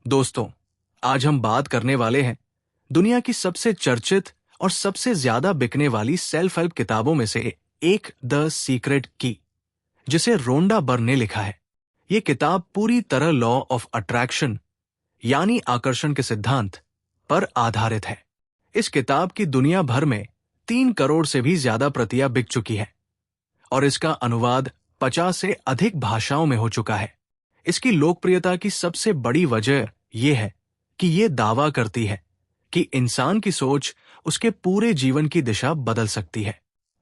दोस्तों, आज हम बात करने वाले हैं दुनिया की सबसे चर्चित और सबसे ज्यादा बिकने वाली सेल्फ हेल्प किताबों में से एक, द सीक्रेट की, जिसे रोंडा बर्न ने लिखा है। ये किताब पूरी तरह लॉ ऑफ अट्रैक्शन यानी आकर्षण के सिद्धांत पर आधारित है। इस किताब की दुनिया भर में 3 करोड़ से भी ज्यादा प्रतियां बिक चुकी है और इसका अनुवाद 50 से अधिक भाषाओं में हो चुका है। इसकी लोकप्रियता की सबसे बड़ी वजह यह है कि ये दावा करती है कि इंसान की सोच उसके पूरे जीवन की दिशा बदल सकती है।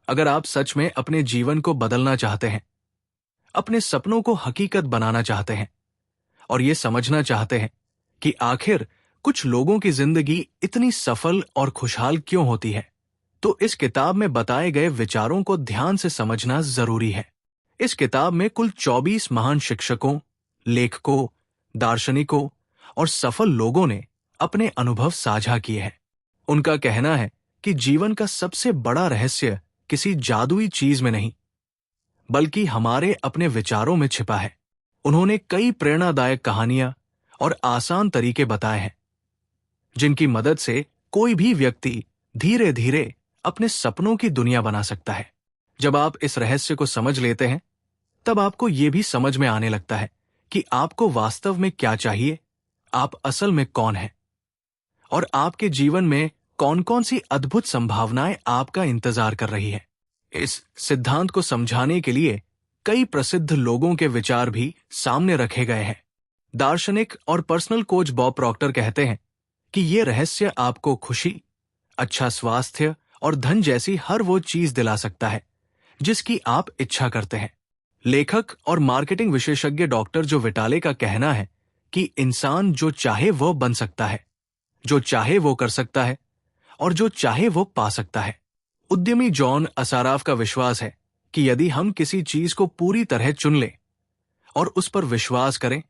अगर आप सच में अपने जीवन को बदलना चाहते हैं, अपने सपनों को हकीकत बनाना चाहते हैं और ये समझना चाहते हैं कि आखिर कुछ लोगों की जिंदगी इतनी सफल और खुशहाल क्यों होती है, तो इस किताब में बताए गए विचारों को ध्यान से समझना जरूरी है। इस किताब में कुल 24 महान शिक्षकों, लेखकों, दार्शनिकों और सफल लोगों ने अपने अनुभव साझा किए हैं। उनका कहना है कि जीवन का सबसे बड़ा रहस्य किसी जादुई चीज में नहीं, बल्कि हमारे अपने विचारों में छिपा है। उन्होंने कई प्रेरणादायक कहानियां और आसान तरीके बताए हैं, जिनकी मदद से कोई भी व्यक्ति धीरे धीरे अपने सपनों की दुनिया बना सकता है। जब आप इस रहस्य को समझ लेते हैं, तब आपको यह भी समझ में आने लगता है कि आपको वास्तव में क्या चाहिए, आप असल में कौन हैं और आपके जीवन में कौन कौन सी अद्भुत संभावनाएं आपका इंतजार कर रही है। इस सिद्धांत को समझाने के लिए कई प्रसिद्ध लोगों के विचार भी सामने रखे गए हैं। दार्शनिक और पर्सनल कोच बॉब प्रॉक्टर कहते हैं कि यह रहस्य आपको खुशी, अच्छा स्वास्थ्य और धन जैसी हर वो चीज दिला सकता है जिसकी आप इच्छा करते हैं। लेखक और मार्केटिंग विशेषज्ञ डॉक्टर जो विटाले का कहना है कि इंसान जो चाहे वो बन सकता है, जो चाहे वो कर सकता है और जो चाहे वो पा सकता है। उद्यमी जॉन असाराफ का विश्वास है कि यदि हम किसी चीज को पूरी तरह चुन लें और उस पर विश्वास करें,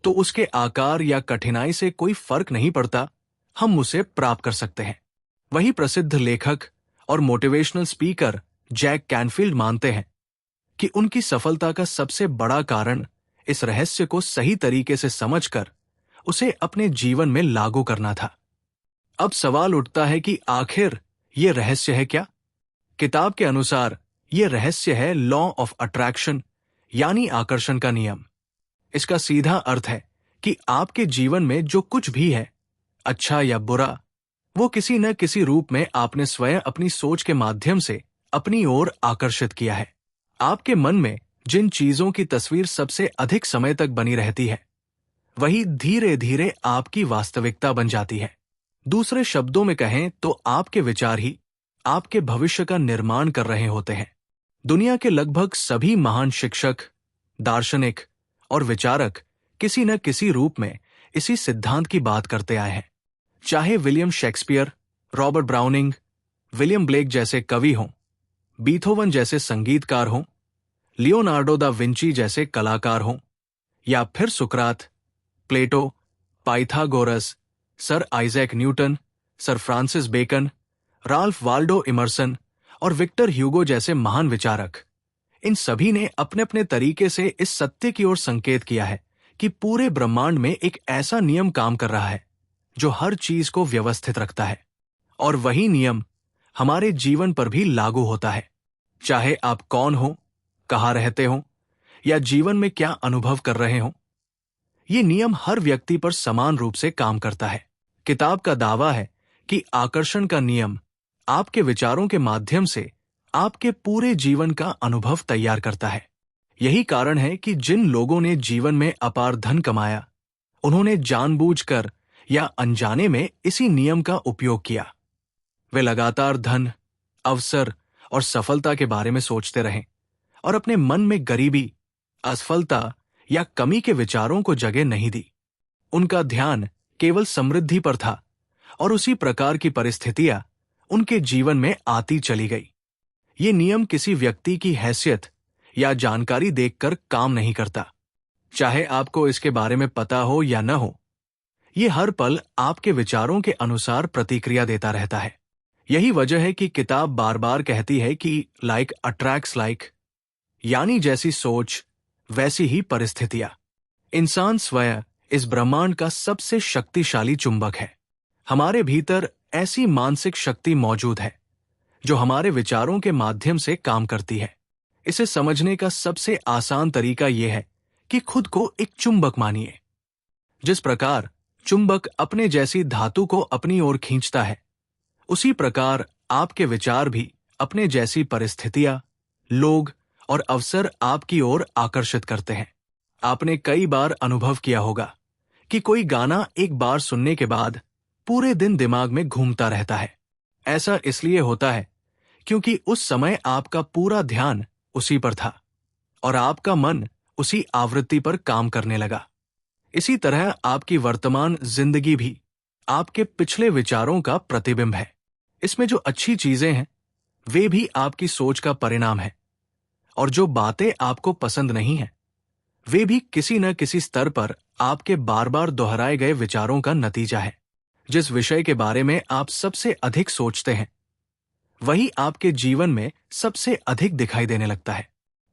तो उसके आकार या कठिनाई से कोई फर्क नहीं पड़ता, हम उसे प्राप्त कर सकते हैं। वही प्रसिद्ध लेखक और मोटिवेशनल स्पीकर जैक कैनफील्ड मानते हैं कि उनकी सफलता का सबसे बड़ा कारण इस रहस्य को सही तरीके से समझकर उसे अपने जीवन में लागू करना था। अब सवाल उठता है कि आखिर ये रहस्य है क्या? किताब के अनुसार ये रहस्य है लॉ ऑफ अट्रैक्शन यानी आकर्षण का नियम। इसका सीधा अर्थ है कि आपके जीवन में जो कुछ भी है, अच्छा या बुरा, वो किसी न किसी रूप में आपने स्वयं अपनी सोच के माध्यम से अपनी ओर आकर्षित किया है। आपके मन में जिन चीजों की तस्वीर सबसे अधिक समय तक बनी रहती है, वही धीरे धीरे आपकी वास्तविकता बन जाती है। दूसरे शब्दों में कहें तो आपके विचार ही आपके भविष्य का निर्माण कर रहे होते हैं। दुनिया के लगभग सभी महान शिक्षक, दार्शनिक और विचारक किसी न किसी रूप में इसी सिद्धांत की बात करते आए हैं। चाहे William Shakespeare, Robert browning, William Blake जैसे कवि हों, बीथोवन जैसे संगीतकार हों, लियोनार्डो दा विंची जैसे कलाकार हों, या फिर सुकरात, Plato, Pythagoras, Sir Isaac Newton, Sir Francis Bacon, Ralph Waldo Emerson और विक्टर ह्यूगो जैसे महान विचारक, इन सभी ने अपने अपने तरीके से इस सत्य की ओर संकेत किया है कि पूरे ब्रह्मांड में एक ऐसा नियम काम कर रहा है जो हर चीज को व्यवस्थित रखता है, और वही नियम हमारे जीवन पर भी लागू होता है। चाहे आप कौन हो, कहाँ रहते हो या जीवन में क्या अनुभव कर रहे हो, ये नियम हर व्यक्ति पर समान रूप से काम करता है। किताब का दावा है कि आकर्षण का नियम आपके विचारों के माध्यम से आपके पूरे जीवन का अनुभव तैयार करता है। यही कारण है कि जिन लोगों ने जीवन में अपार धन कमाया, उन्होंने जानबूझकर या अनजाने में इसी नियम का उपयोग किया। वे लगातार धन, अवसर और सफलता के बारे में सोचते रहे और अपने मन में गरीबी, असफलता या कमी के विचारों को जगह नहीं दी। उनका ध्यान केवल समृद्धि पर था और उसी प्रकार की परिस्थितियां उनके जीवन में आती चली गई। ये नियम किसी व्यक्ति की हैसियत या जानकारी देखकर काम नहीं करता, चाहे आपको इसके बारे में पता हो या न हो। ये हर पल आपके विचारों के अनुसार प्रतिक्रिया देता रहता है। यही वजह है कि किताब बार बार कहती है कि लाइक अट्रैक्ट्स लाइक, यानी जैसी सोच वैसी ही परिस्थितियां। इंसान स्वयं इस ब्रह्मांड का सबसे शक्तिशाली चुंबक है। हमारे भीतर ऐसी मानसिक शक्ति मौजूद है जो हमारे विचारों के माध्यम से काम करती है। इसे समझने का सबसे आसान तरीका यह है कि खुद को एक चुंबक मानिए। जिस प्रकार चुंबक अपने जैसी धातु को अपनी ओर खींचता है, उसी प्रकार आपके विचार भी अपने जैसी परिस्थितियां, लोग और अवसर आपकी ओर आकर्षित करते हैं। आपने कई बार अनुभव किया होगा कि कोई गाना एक बार सुनने के बाद पूरे दिन दिमाग में घूमता रहता है। ऐसा इसलिए होता है क्योंकि उस समय आपका पूरा ध्यान उसी पर था और आपका मन उसी आवृत्ति पर काम करने लगा। इसी तरह आपकी वर्तमान जिंदगी भी आपके पिछले विचारों का प्रतिबिंब है। इसमें जो अच्छी चीजें हैं वे भी आपकी सोच का परिणाम है, और जो बातें आपको पसंद नहीं हैं वे भी किसी न किसी स्तर पर आपके बार बार दोहराए गए विचारों का नतीजा है। जिस विषय के बारे में आप सबसे अधिक सोचते हैं वही आपके जीवन में सबसे अधिक दिखाई देने लगता है।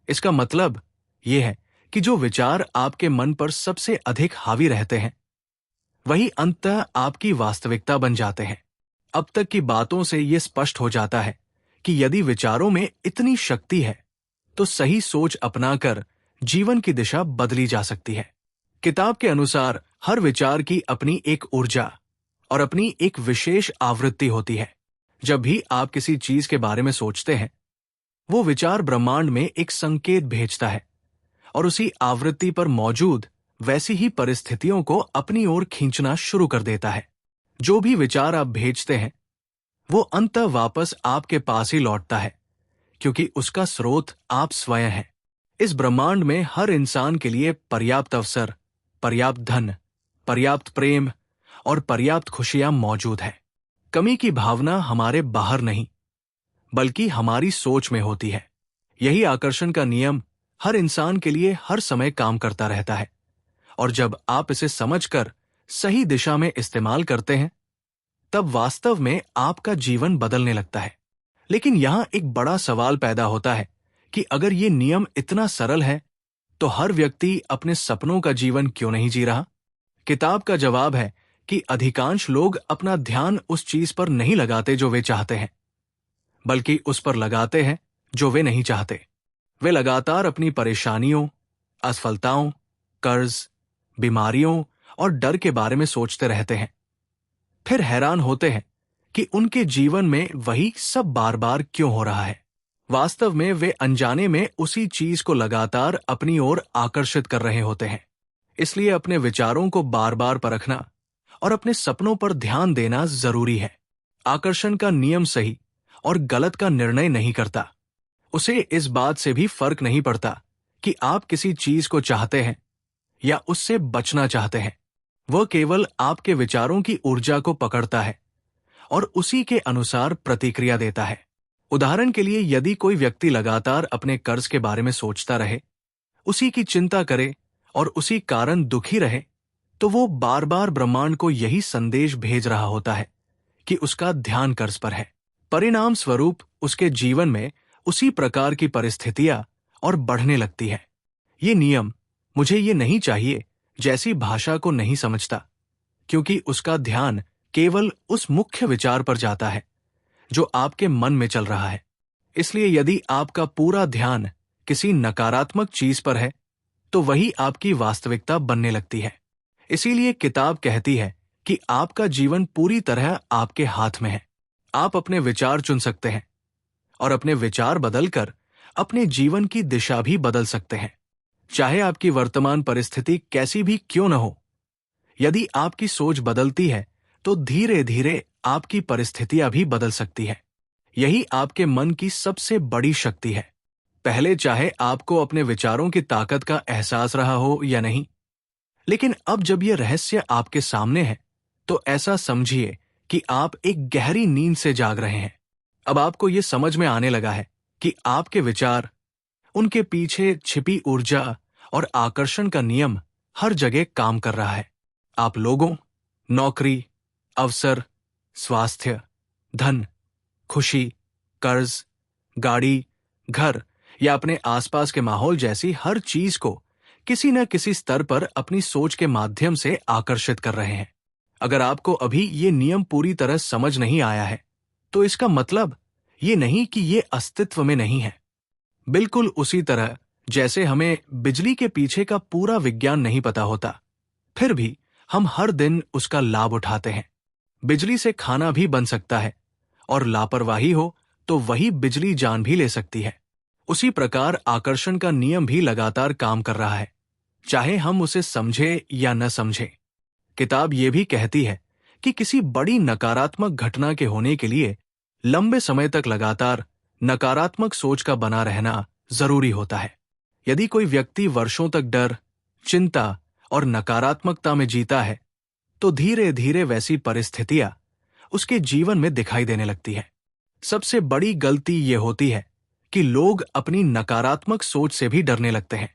इसका मतलब यह है कि जो विचार आपके मन पर सबसे अधिक हावी रहते हैं वही अंततः आपकी वास्तविकता बन जाते हैं। अब तक की बातों से यह स्पष्ट हो जाता है कि यदि विचारों में इतनी शक्ति है तो सही सोच अपनाकर जीवन की दिशा बदली जा सकती है। किताब के अनुसार हर विचार की अपनी एक ऊर्जा और अपनी एक विशेष आवृत्ति होती है। जब भी आप किसी चीज के बारे में सोचते हैं, वो विचार ब्रह्मांड में एक संकेत भेजता है और उसी आवृत्ति पर मौजूद वैसी ही परिस्थितियों को अपनी ओर खींचना शुरू कर देता है। जो भी विचार आप भेजते हैं वो अंततः वापस आपके पास ही लौटता है, क्योंकि उसका स्रोत आप स्वयं हैं। इस ब्रह्मांड में हर इंसान के लिए पर्याप्त अवसर, पर्याप्त धन, पर्याप्त प्रेम और पर्याप्त खुशियां मौजूद है। कमी की भावना हमारे बाहर नहीं बल्कि हमारी सोच में होती है। यही आकर्षण का नियम हर इंसान के लिए हर समय काम करता रहता है, और जब आप इसे समझकर सही दिशा में इस्तेमाल करते हैं तब वास्तव में आपका जीवन बदलने लगता है। लेकिन यहां एक बड़ा सवाल पैदा होता है कि अगर ये नियम इतना सरल है तो हर व्यक्ति अपने सपनों का जीवन क्यों नहीं जी रहा? किताब का जवाब है कि अधिकांश लोग अपना ध्यान उस चीज पर नहीं लगाते जो वे चाहते हैं, बल्कि उस पर लगाते हैं जो वे नहीं चाहते। वे लगातार अपनी परेशानियों, असफलताओं, कर्ज, बीमारियों और डर के बारे में सोचते रहते हैं। फिर हैरान होते हैं कि उनके जीवन में वही सब बार बार क्यों हो रहा है। वास्तव में वे अनजाने में उसी चीज को लगातार अपनी ओर आकर्षित कर रहे होते हैं। इसलिए अपने विचारों को बार बार परखना और अपने सपनों पर ध्यान देना जरूरी है। आकर्षण का नियम सही और गलत का निर्णय नहीं करता। उसे इस बात से भी फर्क नहीं पड़ता कि आप किसी चीज को चाहते हैं या उससे बचना चाहते हैं। वह केवल आपके विचारों की ऊर्जा को पकड़ता है और उसी के अनुसार प्रतिक्रिया देता है। उदाहरण के लिए, यदि कोई व्यक्ति लगातार अपने कर्ज के बारे में सोचता रहे, उसी की चिंता करे और उसी कारण दुखी रहे, तो वो बार बार ब्रह्मांड को यही संदेश भेज रहा होता है कि उसका ध्यान कर्ज पर है। परिणाम स्वरूप उसके जीवन में उसी प्रकार की परिस्थितियां और बढ़ने लगती है। ये नियम मुझे ये नहीं चाहिए जैसी भाषा को नहीं समझता, क्योंकि उसका ध्यान केवल उस मुख्य विचार पर जाता है जो आपके मन में चल रहा है। इसलिए यदि आपका पूरा ध्यान किसी नकारात्मक चीज पर है तो वही आपकी वास्तविकता बनने लगती है। इसीलिए किताब कहती है कि आपका जीवन पूरी तरह आपके हाथ में है। आप अपने विचार चुन सकते हैं और अपने विचार बदलकर अपने जीवन की दिशा भी बदल सकते हैं। चाहे आपकी वर्तमान परिस्थिति कैसी भी क्यों न हो, यदि आपकी सोच बदलती है तो धीरे धीरे आपकी परिस्थितियां भी बदल सकती है। यही आपके मन की सबसे बड़ी शक्ति है। पहले चाहे आपको अपने विचारों की ताकत का एहसास रहा हो या नहीं, लेकिन अब जब यह रहस्य आपके सामने है तो ऐसा समझिए कि आप एक गहरी नींद से जाग रहे हैं। अब आपको यह समझ में आने लगा है कि आपके विचार, उनके पीछे छिपी ऊर्जा और आकर्षण का नियम हर जगह काम कर रहा है। आप लोगों, नौकरी, अवसर, स्वास्थ्य, धन, खुशी, कर्ज, गाड़ी, घर या अपने आसपास के माहौल जैसी हर चीज को किसी न किसी स्तर पर अपनी सोच के माध्यम से आकर्षित कर रहे हैं। अगर आपको अभी ये नियम पूरी तरह समझ नहीं आया है, तो इसका मतलब ये नहीं कि ये अस्तित्व में नहीं है। बिल्कुल उसी तरह जैसे हमें बिजली के पीछे का पूरा विज्ञान नहीं पता होता, फिर भी हम हर दिन उसका लाभ उठाते हैं। बिजली से खाना भी बन सकता है, और लापरवाही हो तो वही बिजली जान भी ले सकती है। उसी प्रकार आकर्षण का नियम भी लगातार काम कर रहा है, चाहे हम उसे समझे या न समझे। किताब ये भी कहती है कि किसी बड़ी नकारात्मक घटना के होने के लिए लंबे समय तक लगातार नकारात्मक सोच का बना रहना जरूरी होता है। यदि कोई व्यक्ति वर्षों तक डर, चिंता और नकारात्मकता में जीता है, तो धीरे धीरे वैसी परिस्थितियां उसके जीवन में दिखाई देने लगती है। सबसे बड़ी गलती ये होती है कि लोग अपनी नकारात्मक सोच से भी डरने लगते हैं।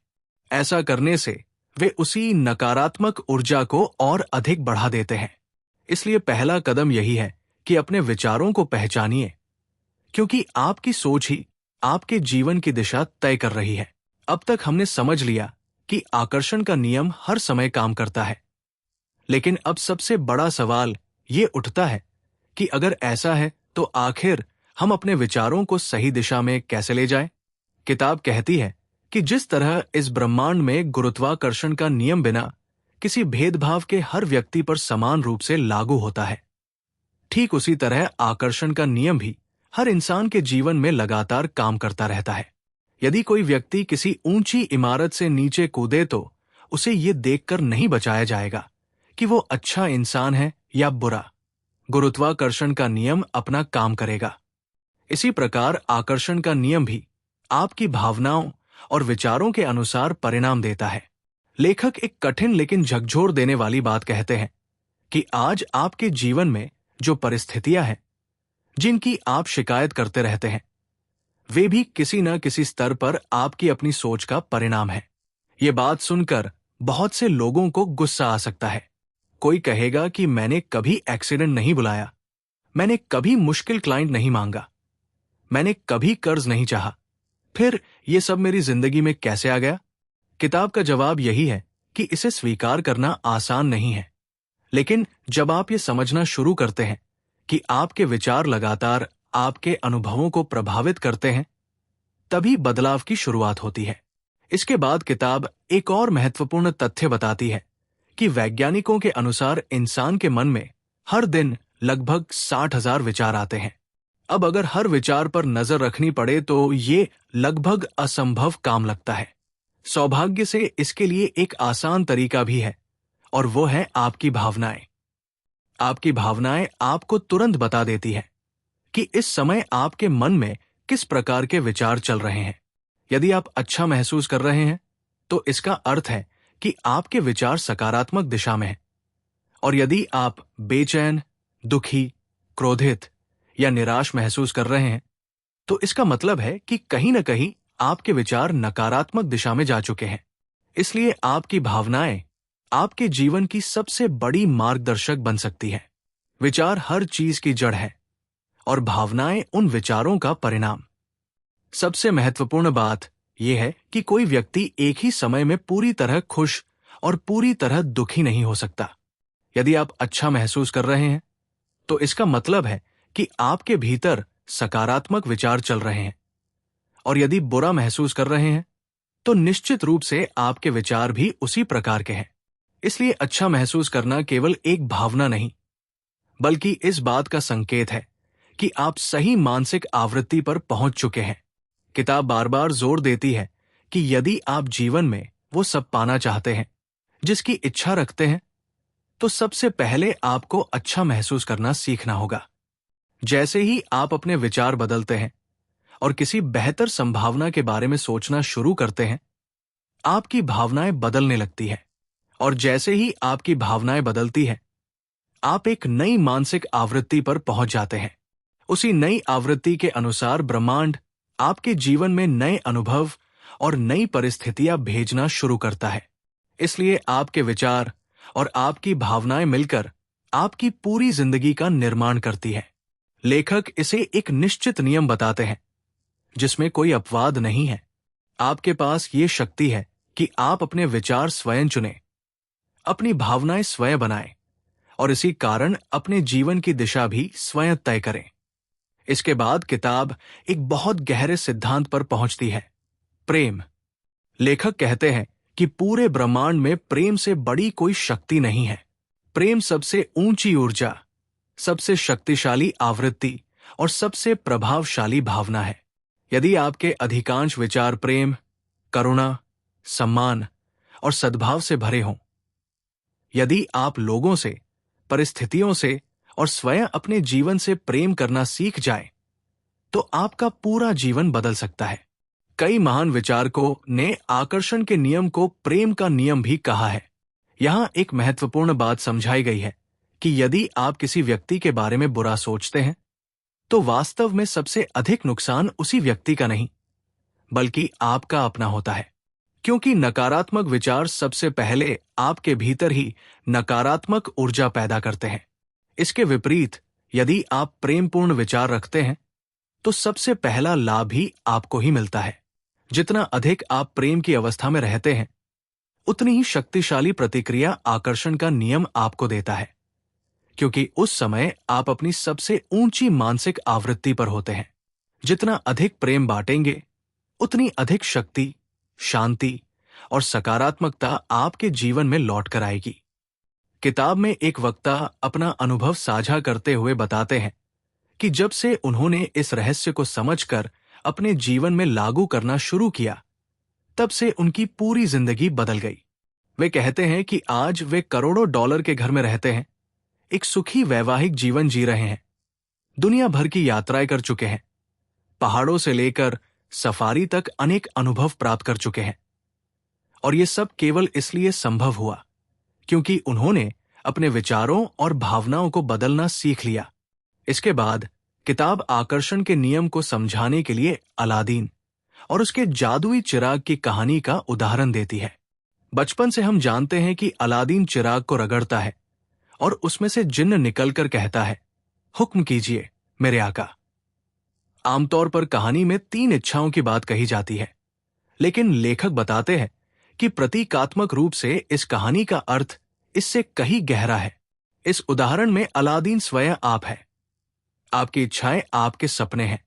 ऐसा करने से वे उसी नकारात्मक ऊर्जा को और अधिक बढ़ा देते हैं। इसलिए पहला कदम यही है कि अपने विचारों को पहचानिए, क्योंकि आपकी सोच ही आपके जीवन की दिशा तय कर रही है। अब तक हमने समझ लिया कि आकर्षण का नियम हर समय काम करता है, लेकिन अब सबसे बड़ा सवाल ये उठता है कि अगर ऐसा है तो आखिर हम अपने विचारों को सही दिशा में कैसे ले जाएं? किताब कहती है कि जिस तरह इस ब्रह्मांड में गुरुत्वाकर्षण का नियम बिना किसी भेदभाव के हर व्यक्ति पर समान रूप से लागू होता है, ठीक उसी तरह आकर्षण का नियम भी हर इंसान के जीवन में लगातार काम करता रहता है। यदि कोई व्यक्ति किसी ऊंची इमारत से नीचे कूदे तो उसे ये देखकर नहीं बचाया जाएगा कि वो अच्छा इंसान है या बुरा। गुरुत्वाकर्षण का नियम अपना काम करेगा। इसी प्रकार आकर्षण का नियम भी आपकी भावनाओं और विचारों के अनुसार परिणाम देता है। लेखक एक कठिन लेकिन झकझोर देने वाली बात कहते हैं कि आज आपके जीवन में जो परिस्थितियां हैं, जिनकी आप शिकायत करते रहते हैं, वे भी किसी न किसी स्तर पर आपकी अपनी सोच का परिणाम है। ये बात सुनकर बहुत से लोगों को गुस्सा आ सकता है। कोई कहेगा कि मैंने कभी एक्सीडेंट नहीं बुलाया, मैंने कभी मुश्किल क्लाइंट नहीं मांगा, मैंने कभी कर्ज नहीं चाहा, फिर ये सब मेरी जिंदगी में कैसे आ गया? किताब का जवाब यही है कि इसे स्वीकार करना आसान नहीं है, लेकिन जब आप ये समझना शुरू करते हैं कि आपके विचार लगातार आपके अनुभवों को प्रभावित करते हैं, तभी बदलाव की शुरुआत होती है। इसके बाद किताब एक और महत्वपूर्ण तथ्य बताती है कि वैज्ञानिकों के अनुसार इंसान के मन में हर दिन लगभग 60,000 विचार आते हैं। अब अगर हर विचार पर नजर रखनी पड़े तो ये लगभग असंभव काम लगता है। सौभाग्य से इसके लिए एक आसान तरीका भी है, और वो है आपकी भावनाएं। आपकी भावनाएं आपको तुरंत बता देती है कि इस समय आपके मन में किस प्रकार के विचार चल रहे हैं। यदि आप अच्छा महसूस कर रहे हैं, तो इसका अर्थ है कि आपके विचार सकारात्मक दिशा में हैं। और यदि आप बेचैन, दुखी, क्रोधित या निराश महसूस कर रहे हैं, तो इसका मतलब है कि कहीं न कहीं आपके विचार नकारात्मक दिशा में जा चुके हैं। इसलिए आपकी भावनाएं आपके जीवन की सबसे बड़ी मार्गदर्शक बन सकती है। विचार हर चीज की जड़ है, और भावनाएं उन विचारों का परिणाम। सबसे महत्वपूर्ण बात यह है कि कोई व्यक्ति एक ही समय में पूरी तरह खुश और पूरी तरह दुखी नहीं हो सकता। यदि आप अच्छा महसूस कर रहे हैं, तो इसका मतलब है कि आपके भीतर सकारात्मक विचार चल रहे हैं, और यदि बुरा महसूस कर रहे हैं, तो निश्चित रूप से आपके विचार भी उसी प्रकार के हैं। इसलिए अच्छा महसूस करना केवल एक भावना नहीं, बल्कि इस बात का संकेत है कि आप सही मानसिक आवृत्ति पर पहुंच चुके हैं। किताब बार बार जोर देती है कि यदि आप जीवन में वो सब पाना चाहते हैं जिसकी इच्छा रखते हैं, तो सबसे पहले आपको अच्छा महसूस करना सीखना होगा। जैसे ही आप अपने विचार बदलते हैं और किसी बेहतर संभावना के बारे में सोचना शुरू करते हैं, आपकी भावनाएं बदलने लगती हैं। और जैसे ही आपकी भावनाएं बदलती हैं, आप एक नई मानसिक आवृत्ति पर पहुंच जाते हैं। उसी नई आवृत्ति के अनुसार ब्रह्मांड आपके जीवन में नए अनुभव और नई परिस्थितियां भेजना शुरू करता है। इसलिए आपके विचार और आपकी भावनाएं मिलकर आपकी पूरी जिंदगी का निर्माण करती है। लेखक इसे एक निश्चित नियम बताते हैं, जिसमें कोई अपवाद नहीं है। आपके पास ये शक्ति है कि आप अपने विचार स्वयं चुनें, अपनी भावनाएं स्वयं बनाएं और इसी कारण अपने जीवन की दिशा भी स्वयं तय करें। इसके बाद किताब एक बहुत गहरे सिद्धांत पर पहुंचती है, प्रेम। लेखक कहते हैं कि पूरे ब्रह्मांड में प्रेम से बड़ी कोई शक्ति नहीं है। प्रेम सबसे ऊंची ऊर्जा, सबसे शक्तिशाली आवृत्ति और सबसे प्रभावशाली भावना है। यदि आपके अधिकांश विचार प्रेम, करुणा, सम्मान और सद्भाव से भरे हों, यदि आप लोगों से, परिस्थितियों से और स्वयं अपने जीवन से प्रेम करना सीख जाएं, तो आपका पूरा जीवन बदल सकता है। कई महान विचारकों ने आकर्षण के नियम को प्रेम का नियम भी कहा है। यहां एक महत्वपूर्ण बात समझाई गई है कि यदि आप किसी व्यक्ति के बारे में बुरा सोचते हैं, तो वास्तव में सबसे अधिक नुकसान उसी व्यक्ति का नहीं, बल्कि आपका अपना होता है। क्योंकि नकारात्मक विचार सबसे पहले आपके भीतर ही नकारात्मक ऊर्जा पैदा करते हैं। इसके विपरीत, यदि आप प्रेमपूर्ण विचार रखते हैं, तो सबसे पहला लाभ ही आपको ही मिलता है। जितना अधिक आप प्रेम की अवस्था में रहते हैं, उतनी ही शक्तिशाली प्रतिक्रिया आकर्षण का नियम आपको देता है, क्योंकि उस समय आप अपनी सबसे ऊंची मानसिक आवृत्ति पर होते हैं। जितना अधिक प्रेम बांटेंगे, उतनी अधिक शक्ति, शांति और सकारात्मकता आपके जीवन में लौट कर आएगी। किताब में एक वक्ता अपना अनुभव साझा करते हुए बताते हैं कि जब से उन्होंने इस रहस्य को समझकर अपने जीवन में लागू करना शुरू किया, तब से उनकी पूरी जिंदगी बदल गई। वे कहते हैं कि आज वे करोड़ों डॉलर के घर में रहते हैं, एक सुखी वैवाहिक जीवन जी रहे हैं, दुनिया भर की यात्राएं कर चुके हैं, पहाड़ों से लेकर सफारी तक अनेक अनुभव प्राप्त कर चुके हैं। और ये सब केवल इसलिए संभव हुआ क्योंकि उन्होंने अपने विचारों और भावनाओं को बदलना सीख लिया। इसके बाद किताब आकर्षण के नियम को समझाने के लिए अलादीन और उसके जादुई चिराग की कहानी का उदाहरण देती है। बचपन से हम जानते हैं कि अलादीन चिराग को रगड़ता है और उसमें से जिन्न निकलकर कहता है, हुक्म कीजिए मेरे आका। आमतौर पर कहानी में 3 इच्छाओं की बात कही जाती है, लेकिन लेखक बताते हैं कि प्रतीकात्मक रूप से इस कहानी का अर्थ इससे कहीं गहरा है। इस उदाहरण में अलादीन स्वयं आप है, आपकी इच्छाएं आपके सपने हैं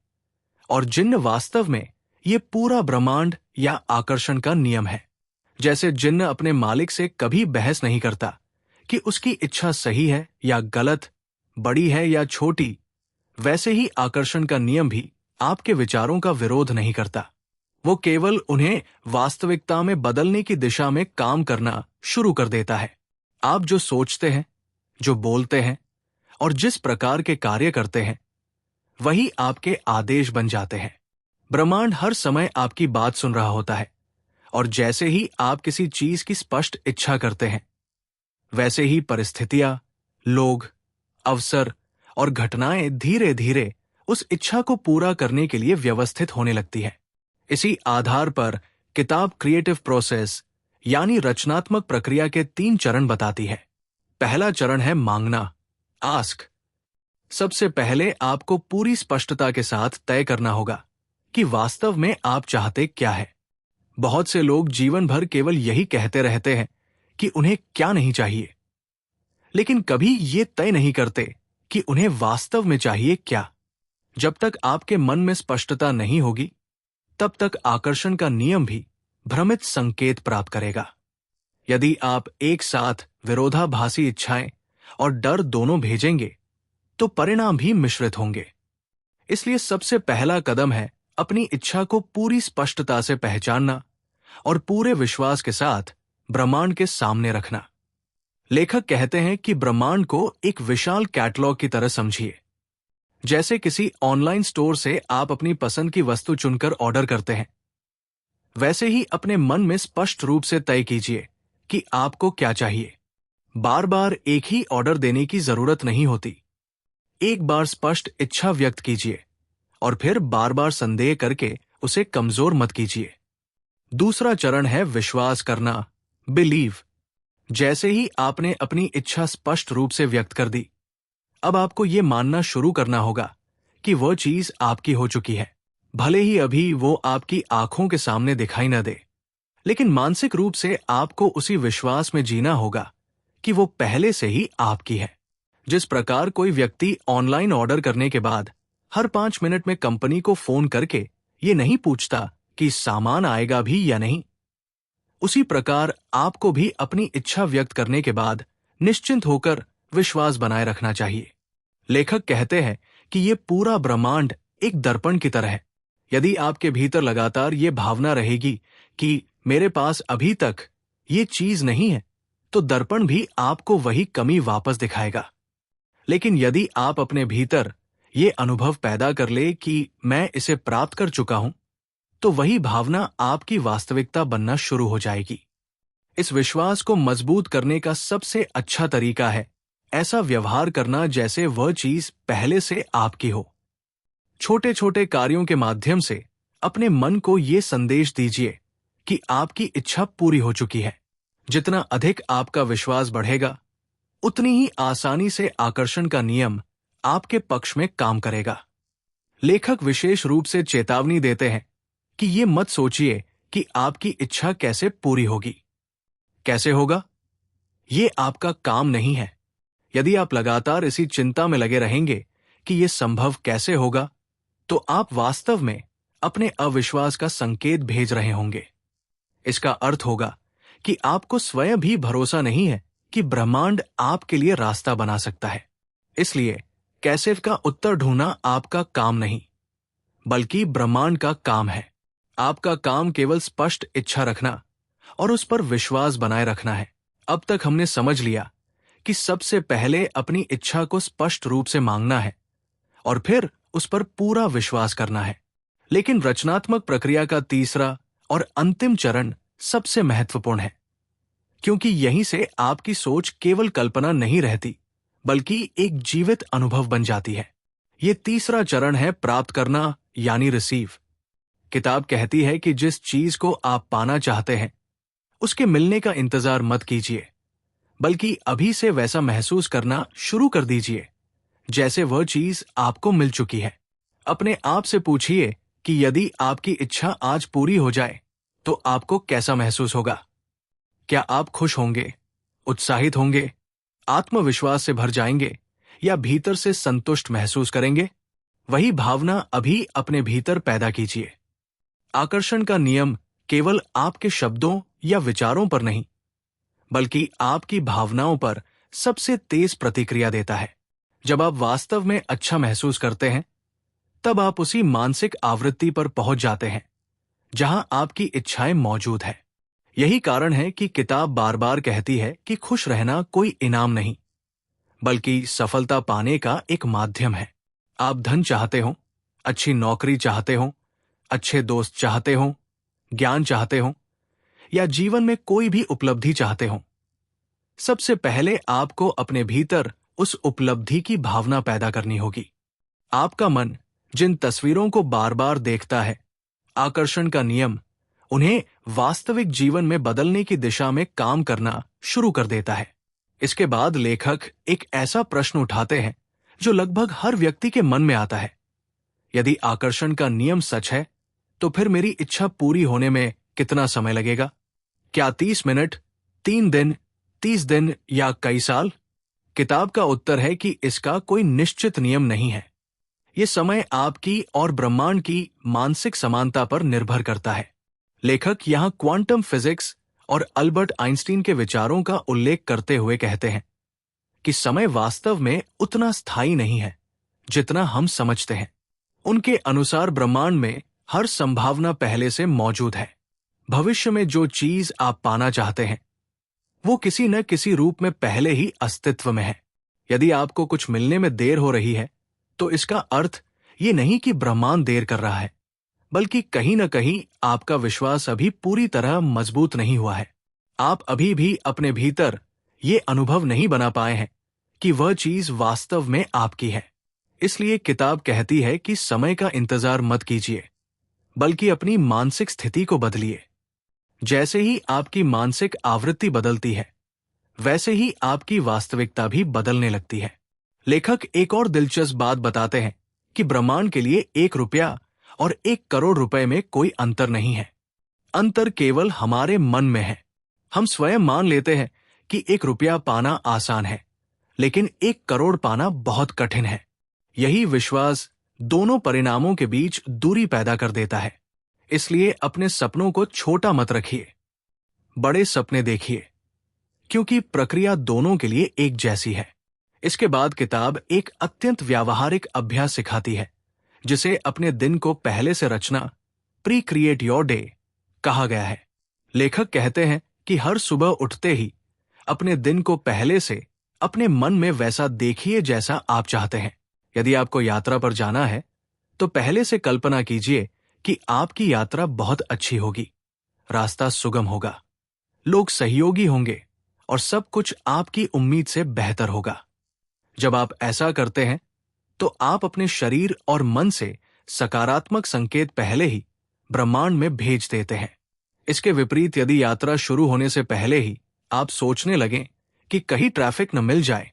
और जिन्न वास्तव में ये पूरा ब्रह्मांड या आकर्षण का नियम है। जैसे जिन्न अपने मालिक से कभी बहस नहीं करता कि उसकी इच्छा सही है या गलत, बड़ी है या छोटी, वैसे ही आकर्षण का नियम भी आपके विचारों का विरोध नहीं करता। वो केवल उन्हें वास्तविकता में बदलने की दिशा में काम करना शुरू कर देता है। आप जो सोचते हैं, जो बोलते हैं और जिस प्रकार के कार्य करते हैं, वही आपके आदेश बन जाते हैं। ब्रह्मांड हर समय आपकी बात सुन रहा होता है और जैसे ही आप किसी चीज की स्पष्ट इच्छा करते हैं, वैसे ही परिस्थितियां, लोग, अवसर और घटनाएं धीरे धीरे उस इच्छा को पूरा करने के लिए व्यवस्थित होने लगती है। इसी आधार पर किताब क्रिएटिव प्रोसेस यानी रचनात्मक प्रक्रिया के 3 चरण बताती है। पहला चरण है मांगना, आस्क। सबसे पहले आपको पूरी स्पष्टता के साथ तय करना होगा कि वास्तव में आप चाहते क्या है। बहुत से लोग जीवन भर केवल यही कहते रहते हैं कि उन्हें क्या नहीं चाहिए, लेकिन कभी ये तय नहीं करते कि उन्हें वास्तव में चाहिए क्या। जब तक आपके मन में स्पष्टता नहीं होगी, तब तक आकर्षण का नियम भी भ्रमित संकेत प्राप्त करेगा। यदि आप एक साथ विरोधाभासी इच्छाएं और डर दोनों भेजेंगे, तो परिणाम भी मिश्रित होंगे। इसलिए सबसे पहला कदम है अपनी इच्छा को पूरी स्पष्टता से पहचानना और पूरे विश्वास के साथ ब्रह्मांड के सामने रखना। लेखक कहते हैं कि ब्रह्मांड को एक विशाल कैटलॉग की तरह समझिए। जैसे किसी ऑनलाइन स्टोर से आप अपनी पसंद की वस्तु चुनकर ऑर्डर करते हैं, वैसे ही अपने मन में स्पष्ट रूप से तय कीजिए कि आपको क्या चाहिए। बार बार एक ही ऑर्डर देने की जरूरत नहीं होती। एक बार स्पष्ट इच्छा व्यक्त कीजिए और फिर बार बार संदेह करके उसे कमजोर मत कीजिए। दूसरा चरण है विश्वास करना, बिलीव। जैसे ही आपने अपनी इच्छा स्पष्ट रूप से व्यक्त कर दी, अब आपको यह मानना शुरू करना होगा कि वह चीज आपकी हो चुकी है, भले ही अभी वो आपकी आंखों के सामने दिखाई न दे। लेकिन मानसिक रूप से आपको उसी विश्वास में जीना होगा कि वो पहले से ही आपकी है। जिस प्रकार कोई व्यक्ति ऑनलाइन ऑर्डर करने के बाद हर 5 मिनट में कंपनी को फोन करके ये नहीं पूछता कि सामान आएगा भी या नहीं, उसी प्रकार आपको भी अपनी इच्छा व्यक्त करने के बाद निश्चिंत होकर विश्वास बनाए रखना चाहिए। लेखक कहते हैं कि ये पूरा ब्रह्मांड एक दर्पण की तरह है। यदि आपके भीतर लगातार ये भावना रहेगी कि मेरे पास अभी तक ये चीज नहीं है, तो दर्पण भी आपको वही कमी वापस दिखाएगा। लेकिन यदि आप अपने भीतर ये अनुभव पैदा कर ले कि मैं इसे प्राप्त कर चुका हूं, तो वही भावना आपकी वास्तविकता बनना शुरू हो जाएगी। इस विश्वास को मजबूत करने का सबसे अच्छा तरीका है ऐसा व्यवहार करना जैसे वह चीज पहले से आपकी हो। छोटे छोटे कार्यों के माध्यम से अपने मन को ये संदेश दीजिए कि आपकी इच्छा पूरी हो चुकी है। जितना अधिक आपका विश्वास बढ़ेगा, उतनी ही आसानी से आकर्षण का नियम आपके पक्ष में काम करेगा। लेखक विशेष रूप से चेतावनी देते हैं कि ये मत सोचिए कि आपकी इच्छा कैसे पूरी होगी। कैसे होगा? ये आपका काम नहीं है। यदि आप लगातार इसी चिंता में लगे रहेंगे कि ये संभव कैसे होगा, तो आप वास्तव में अपने अविश्वास का संकेत भेज रहे होंगे। इसका अर्थ होगा कि आपको स्वयं भी भरोसा नहीं है कि ब्रह्मांड आपके लिए रास्ता बना सकता है। इसलिए कैसे का उत्तर ढूंढना आपका काम नहीं, बल्कि ब्रह्मांड का काम है। आपका काम केवल स्पष्ट इच्छा रखना और उस पर विश्वास बनाए रखना है। अब तक हमने समझ लिया कि सबसे पहले अपनी इच्छा को स्पष्ट रूप से मांगना है और फिर उस पर पूरा विश्वास करना है। लेकिन रचनात्मक प्रक्रिया का तीसरा और अंतिम चरण सबसे महत्वपूर्ण है, क्योंकि यहीं से आपकी सोच केवल कल्पना नहीं रहती, बल्कि एक जीवित अनुभव बन जाती है। ये तीसरा चरण है प्राप्त करना, यानी रिसीव। किताब कहती है कि जिस चीज को आप पाना चाहते हैं, उसके मिलने का इंतजार मत कीजिए, बल्कि अभी से वैसा महसूस करना शुरू कर दीजिए जैसे वह चीज आपको मिल चुकी है। अपने आप से पूछिए कि यदि आपकी इच्छा आज पूरी हो जाए तो आपको कैसा महसूस होगा। क्या आप खुश होंगे, उत्साहित होंगे, आत्मविश्वास से भर जाएंगे या भीतर से संतुष्ट महसूस करेंगे? वही भावना अभी अपने भीतर पैदा कीजिए। आकर्षण का नियम केवल आपके शब्दों या विचारों पर नहीं, बल्कि आपकी भावनाओं पर सबसे तेज प्रतिक्रिया देता है। जब आप वास्तव में अच्छा महसूस करते हैं, तब आप उसी मानसिक आवृत्ति पर पहुंच जाते हैं जहां आपकी इच्छाएं मौजूद है। यही कारण है कि किताब बार बार कहती है कि खुश रहना कोई इनाम नहीं, बल्कि सफलता पाने का एक माध्यम है। आप धन चाहते हो, अच्छी नौकरी चाहते हो, अच्छे दोस्त चाहते हो, ज्ञान चाहते हो या जीवन में कोई भी उपलब्धि चाहते हो, सबसे पहले आपको अपने भीतर उस उपलब्धि की भावना पैदा करनी होगी। आपका मन जिन तस्वीरों को बार बार देखता है, आकर्षण का नियम उन्हें वास्तविक जीवन में बदलने की दिशा में काम करना शुरू कर देता है। इसके बाद लेखक एक ऐसा प्रश्न उठाते हैं जो लगभग हर व्यक्ति के मन में आता है। यदि आकर्षण का नियम सच है, तो फिर मेरी इच्छा पूरी होने में कितना समय लगेगा? क्या 30 मिनट, 3 दिन, 30 दिन या कई साल? किताब का उत्तर है कि इसका कोई निश्चित नियम नहीं है। ये समय आपकी और ब्रह्मांड की मानसिक समानता पर निर्भर करता है। लेखक यहाँ क्वांटम फिजिक्स और अल्बर्ट आइंस्टीन के विचारों का उल्लेख करते हुए कहते हैं कि समय वास्तव में उतना स्थायी नहीं है जितना हम समझते हैं। उनके अनुसार ब्रह्मांड में हर संभावना पहले से मौजूद है। भविष्य में जो चीज आप पाना चाहते हैं, वो किसी न किसी रूप में पहले ही अस्तित्व में है। यदि आपको कुछ मिलने में देर हो रही है, तो इसका अर्थ ये नहीं कि ब्रह्मांड देर कर रहा है, बल्कि कहीं न कहीं आपका विश्वास अभी पूरी तरह मजबूत नहीं हुआ है। आप अभी भी अपने भीतर ये अनुभव नहीं बना पाए हैं कि वह चीज वास्तव में आपकी है। इसलिए किताब कहती है कि समय का इंतजार मत कीजिए, बल्कि अपनी मानसिक स्थिति को बदलिए। जैसे ही आपकी मानसिक आवृत्ति बदलती है, वैसे ही आपकी वास्तविकता भी बदलने लगती है। लेखक एक और दिलचस्प बात बताते हैं कि ब्रह्मांड के लिए 1 रुपया और 1 करोड़ रुपए में कोई अंतर नहीं है। अंतर केवल हमारे मन में है। हम स्वयं मान लेते हैं कि 1 रुपया पाना आसान है, लेकिन 1 करोड़ पाना बहुत कठिन है। यही विश्वास दोनों परिणामों के बीच दूरी पैदा कर देता है। इसलिए अपने सपनों को छोटा मत रखिए, बड़े सपने देखिए, क्योंकि प्रक्रिया दोनों के लिए एक जैसी है। इसके बाद किताब एक अत्यंत व्यावहारिक अभ्यास सिखाती है, जिसे अपने दिन को पहले से रचना, प्री क्रिएट योर डे कहा गया है। लेखक कहते हैं कि हर सुबह उठते ही अपने दिन को पहले से अपने मन में वैसा देखिए जैसा आप चाहते हैं। यदि आपको यात्रा पर जाना है तो पहले से कल्पना कीजिए कि आपकी यात्रा बहुत अच्छी होगी, रास्ता सुगम होगा, लोग सहयोगी होंगे और सब कुछ आपकी उम्मीद से बेहतर होगा। जब आप ऐसा करते हैं तो आप अपने शरीर और मन से सकारात्मक संकेत पहले ही ब्रह्मांड में भेज देते हैं। इसके विपरीत यदि यात्रा शुरू होने से पहले ही आप सोचने लगें कि कहीं ट्रैफिक न मिल जाए,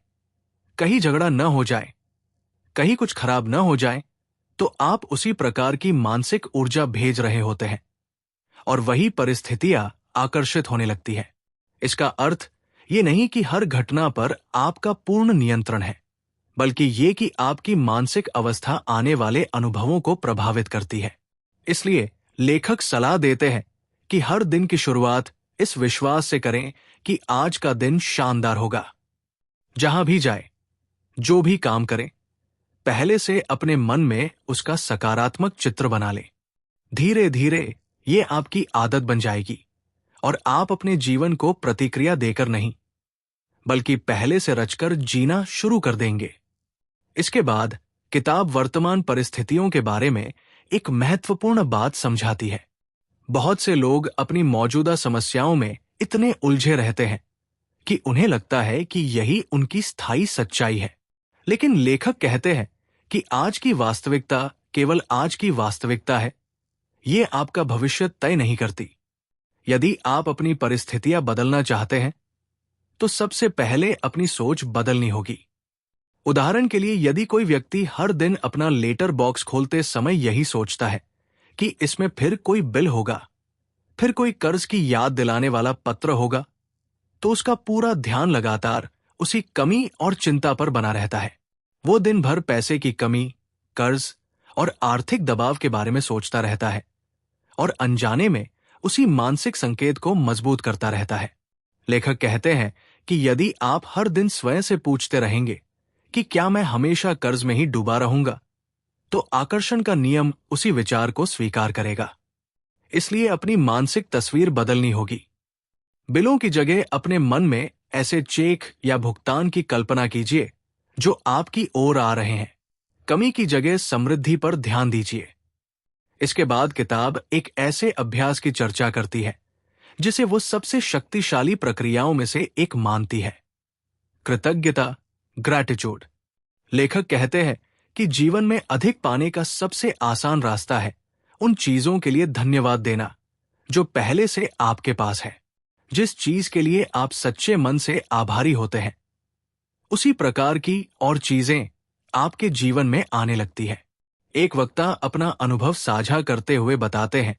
कहीं झगड़ा न हो जाए, कहीं कुछ खराब न हो जाए, तो आप उसी प्रकार की मानसिक ऊर्जा भेज रहे होते हैं और वही परिस्थितियां आकर्षित होने लगती है। इसका अर्थ ये नहीं कि हर घटना पर आपका पूर्ण नियंत्रण है, बल्कि ये कि आपकी मानसिक अवस्था आने वाले अनुभवों को प्रभावित करती है। इसलिए लेखक सलाह देते हैं कि हर दिन की शुरुआत इस विश्वास से करें कि आज का दिन शानदार होगा। जहां भी जाए, जो भी काम करें, पहले से अपने मन में उसका सकारात्मक चित्र बना लें। धीरे धीरे ये आपकी आदत बन जाएगी और आप अपने जीवन को प्रतिक्रिया देकर नहीं, बल्कि पहले से रचकर जीना शुरू कर देंगे। इसके बाद किताब वर्तमान परिस्थितियों के बारे में एक महत्वपूर्ण बात समझाती है। बहुत से लोग अपनी मौजूदा समस्याओं में इतने उलझे रहते हैं कि उन्हें लगता है कि यही उनकी स्थायी सच्चाई है। लेकिन लेखक कहते हैं कि आज की वास्तविकता केवल आज की वास्तविकता है, ये आपका भविष्य तय नहीं करती। यदि आप अपनी परिस्थितियां बदलना चाहते हैं तो सबसे पहले अपनी सोच बदलनी होगी। उदाहरण के लिए, यदि कोई व्यक्ति हर दिन अपना लेटर बॉक्स खोलते समय यही सोचता है कि इसमें फिर कोई बिल होगा, फिर कोई कर्ज की याद दिलाने वाला पत्र होगा, तो उसका पूरा ध्यान लगातार उसी कमी और चिंता पर बना रहता है। वो दिन भर पैसे की कमी, कर्ज और आर्थिक दबाव के बारे में सोचता रहता है और अनजाने में उसी मानसिक संकेत को मजबूत करता रहता है। लेखक कहते हैं कि यदि आप हर दिन स्वयं से पूछते रहेंगे कि क्या मैं हमेशा कर्ज में ही डूबा रहूंगा, तो आकर्षण का नियम उसी विचार को स्वीकार करेगा। इसलिए अपनी मानसिक तस्वीर बदलनी होगी। बिलों की जगह अपने मन में ऐसे चेक या भुगतान की कल्पना कीजिए जो आपकी ओर आ रहे हैं। कमी की जगह समृद्धि पर ध्यान दीजिए। इसके बाद किताब एक ऐसे अभ्यास की चर्चा करती है जिसे वो सबसे शक्तिशाली प्रक्रियाओं में से एक मानती है, कृतज्ञता, ग्रैटिट्यूड। लेखक कहते हैं कि जीवन में अधिक पाने का सबसे आसान रास्ता है उन चीजों के लिए धन्यवाद देना जो पहले से आपके पास है। जिस चीज के लिए आप सच्चे मन से आभारी होते हैं, उसी प्रकार की और चीजें आपके जीवन में आने लगती है। एक वक्ता अपना अनुभव साझा करते हुए बताते हैं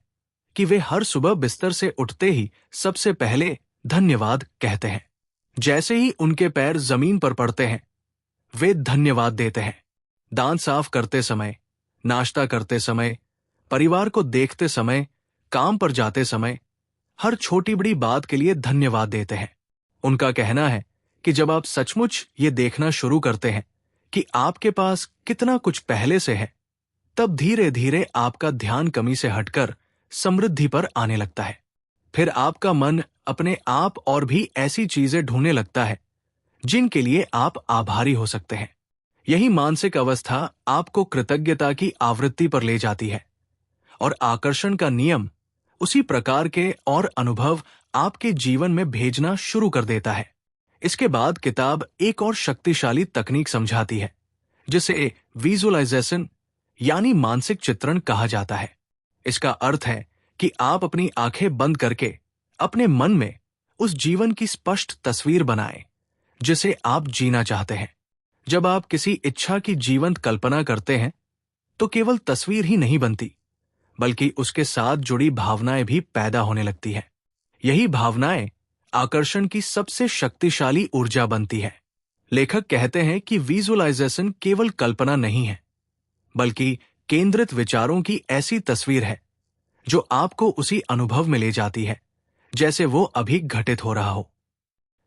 कि वे हर सुबह बिस्तर से उठते ही सबसे पहले धन्यवाद कहते हैं। जैसे ही उनके पैर जमीन पर पड़ते हैं, वे धन्यवाद देते हैं। दांत साफ करते समय, नाश्ता करते समय, परिवार को देखते समय, काम पर जाते समय, हर छोटी बड़ी बात के लिए धन्यवाद देते हैं। उनका कहना है कि जब आप सचमुच ये देखना शुरू करते हैं कि आपके पास कितना कुछ पहले से है, तब धीरे धीरे आपका ध्यान कमी से हटकर समृद्धि पर आने लगता है। फिर आपका मन अपने आप और भी ऐसी चीजें ढूंढने लगता है जिनके लिए आप आभारी हो सकते हैं। यही मानसिक अवस्था आपको कृतज्ञता की आवृत्ति पर ले जाती है और आकर्षण का नियम उसी प्रकार के और अनुभव आपके जीवन में भेजना शुरू कर देता है। इसके बाद किताब एक और शक्तिशाली तकनीक समझाती है जिसे विजुअलाइजेशन यानी मानसिक चित्रण कहा जाता है। इसका अर्थ है कि आप अपनी आंखें बंद करके अपने मन में उस जीवन की स्पष्ट तस्वीर बनाएं जिसे आप जीना चाहते हैं। जब आप किसी इच्छा की जीवंत कल्पना करते हैं तो केवल तस्वीर ही नहीं बनती, बल्कि उसके साथ जुड़ी भावनाएं भी पैदा होने लगती हैं। यही भावनाएं आकर्षण की सबसे शक्तिशाली ऊर्जा बनती है। लेखक कहते हैं कि विजुअलाइजेशन केवल कल्पना नहीं है, बल्कि केंद्रित विचारों की ऐसी तस्वीर है जो आपको उसी अनुभव में ले जाती है जैसे वो अभी घटित हो रहा हो।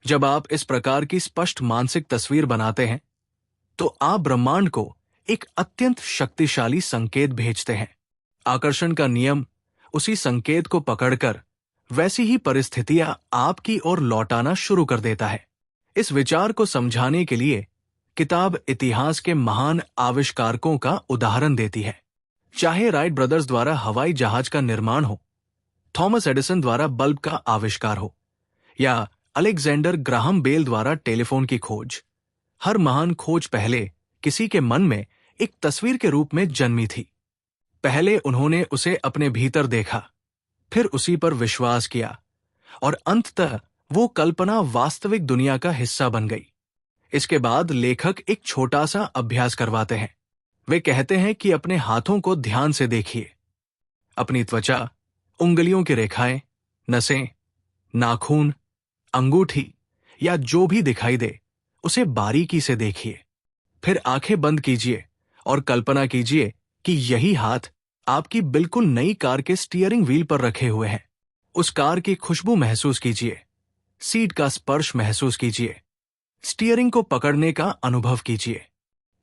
जब आप इस प्रकार की स्पष्ट मानसिक तस्वीर बनाते हैं तो आप ब्रह्मांड को एक अत्यंत शक्तिशाली संकेत भेजते हैं। आकर्षण का नियम उसी संकेत को पकड़कर वैसी ही परिस्थितियां आपकी ओर लौटाना शुरू कर देता है। इस विचार को समझाने के लिए किताब इतिहास के महान आविष्कारकों का उदाहरण देती है। चाहे राइट ब्रदर्स द्वारा हवाई जहाज का निर्माण हो, थॉमस एडिसन द्वारा बल्ब का आविष्कार हो, या अलेक्जेंडर ग्राहम बेल द्वारा टेलीफोन की खोज, हर महान खोज पहले किसी के मन में एक तस्वीर के रूप में जन्मी थी। पहले उन्होंने उसे अपने भीतर देखा, फिर उसी पर विश्वास किया और अंततः वो कल्पना वास्तविक दुनिया का हिस्सा बन गई। इसके बाद लेखक एक छोटा सा अभ्यास करवाते हैं। वे कहते हैं कि अपने हाथों को ध्यान से देखिए। अपनी त्वचा, उंगलियों की रेखाएं, नसें, नाखून, अंगूठी या जो भी दिखाई दे उसे बारीकी से देखिए। फिर आंखें बंद कीजिए और कल्पना कीजिए कि यही हाथ आपकी बिल्कुल नई कार के स्टीयरिंग व्हील पर रखे हुए हैं। उस कार की खुशबू महसूस कीजिए, सीट का स्पर्श महसूस कीजिए, स्टीयरिंग को पकड़ने का अनुभव कीजिए।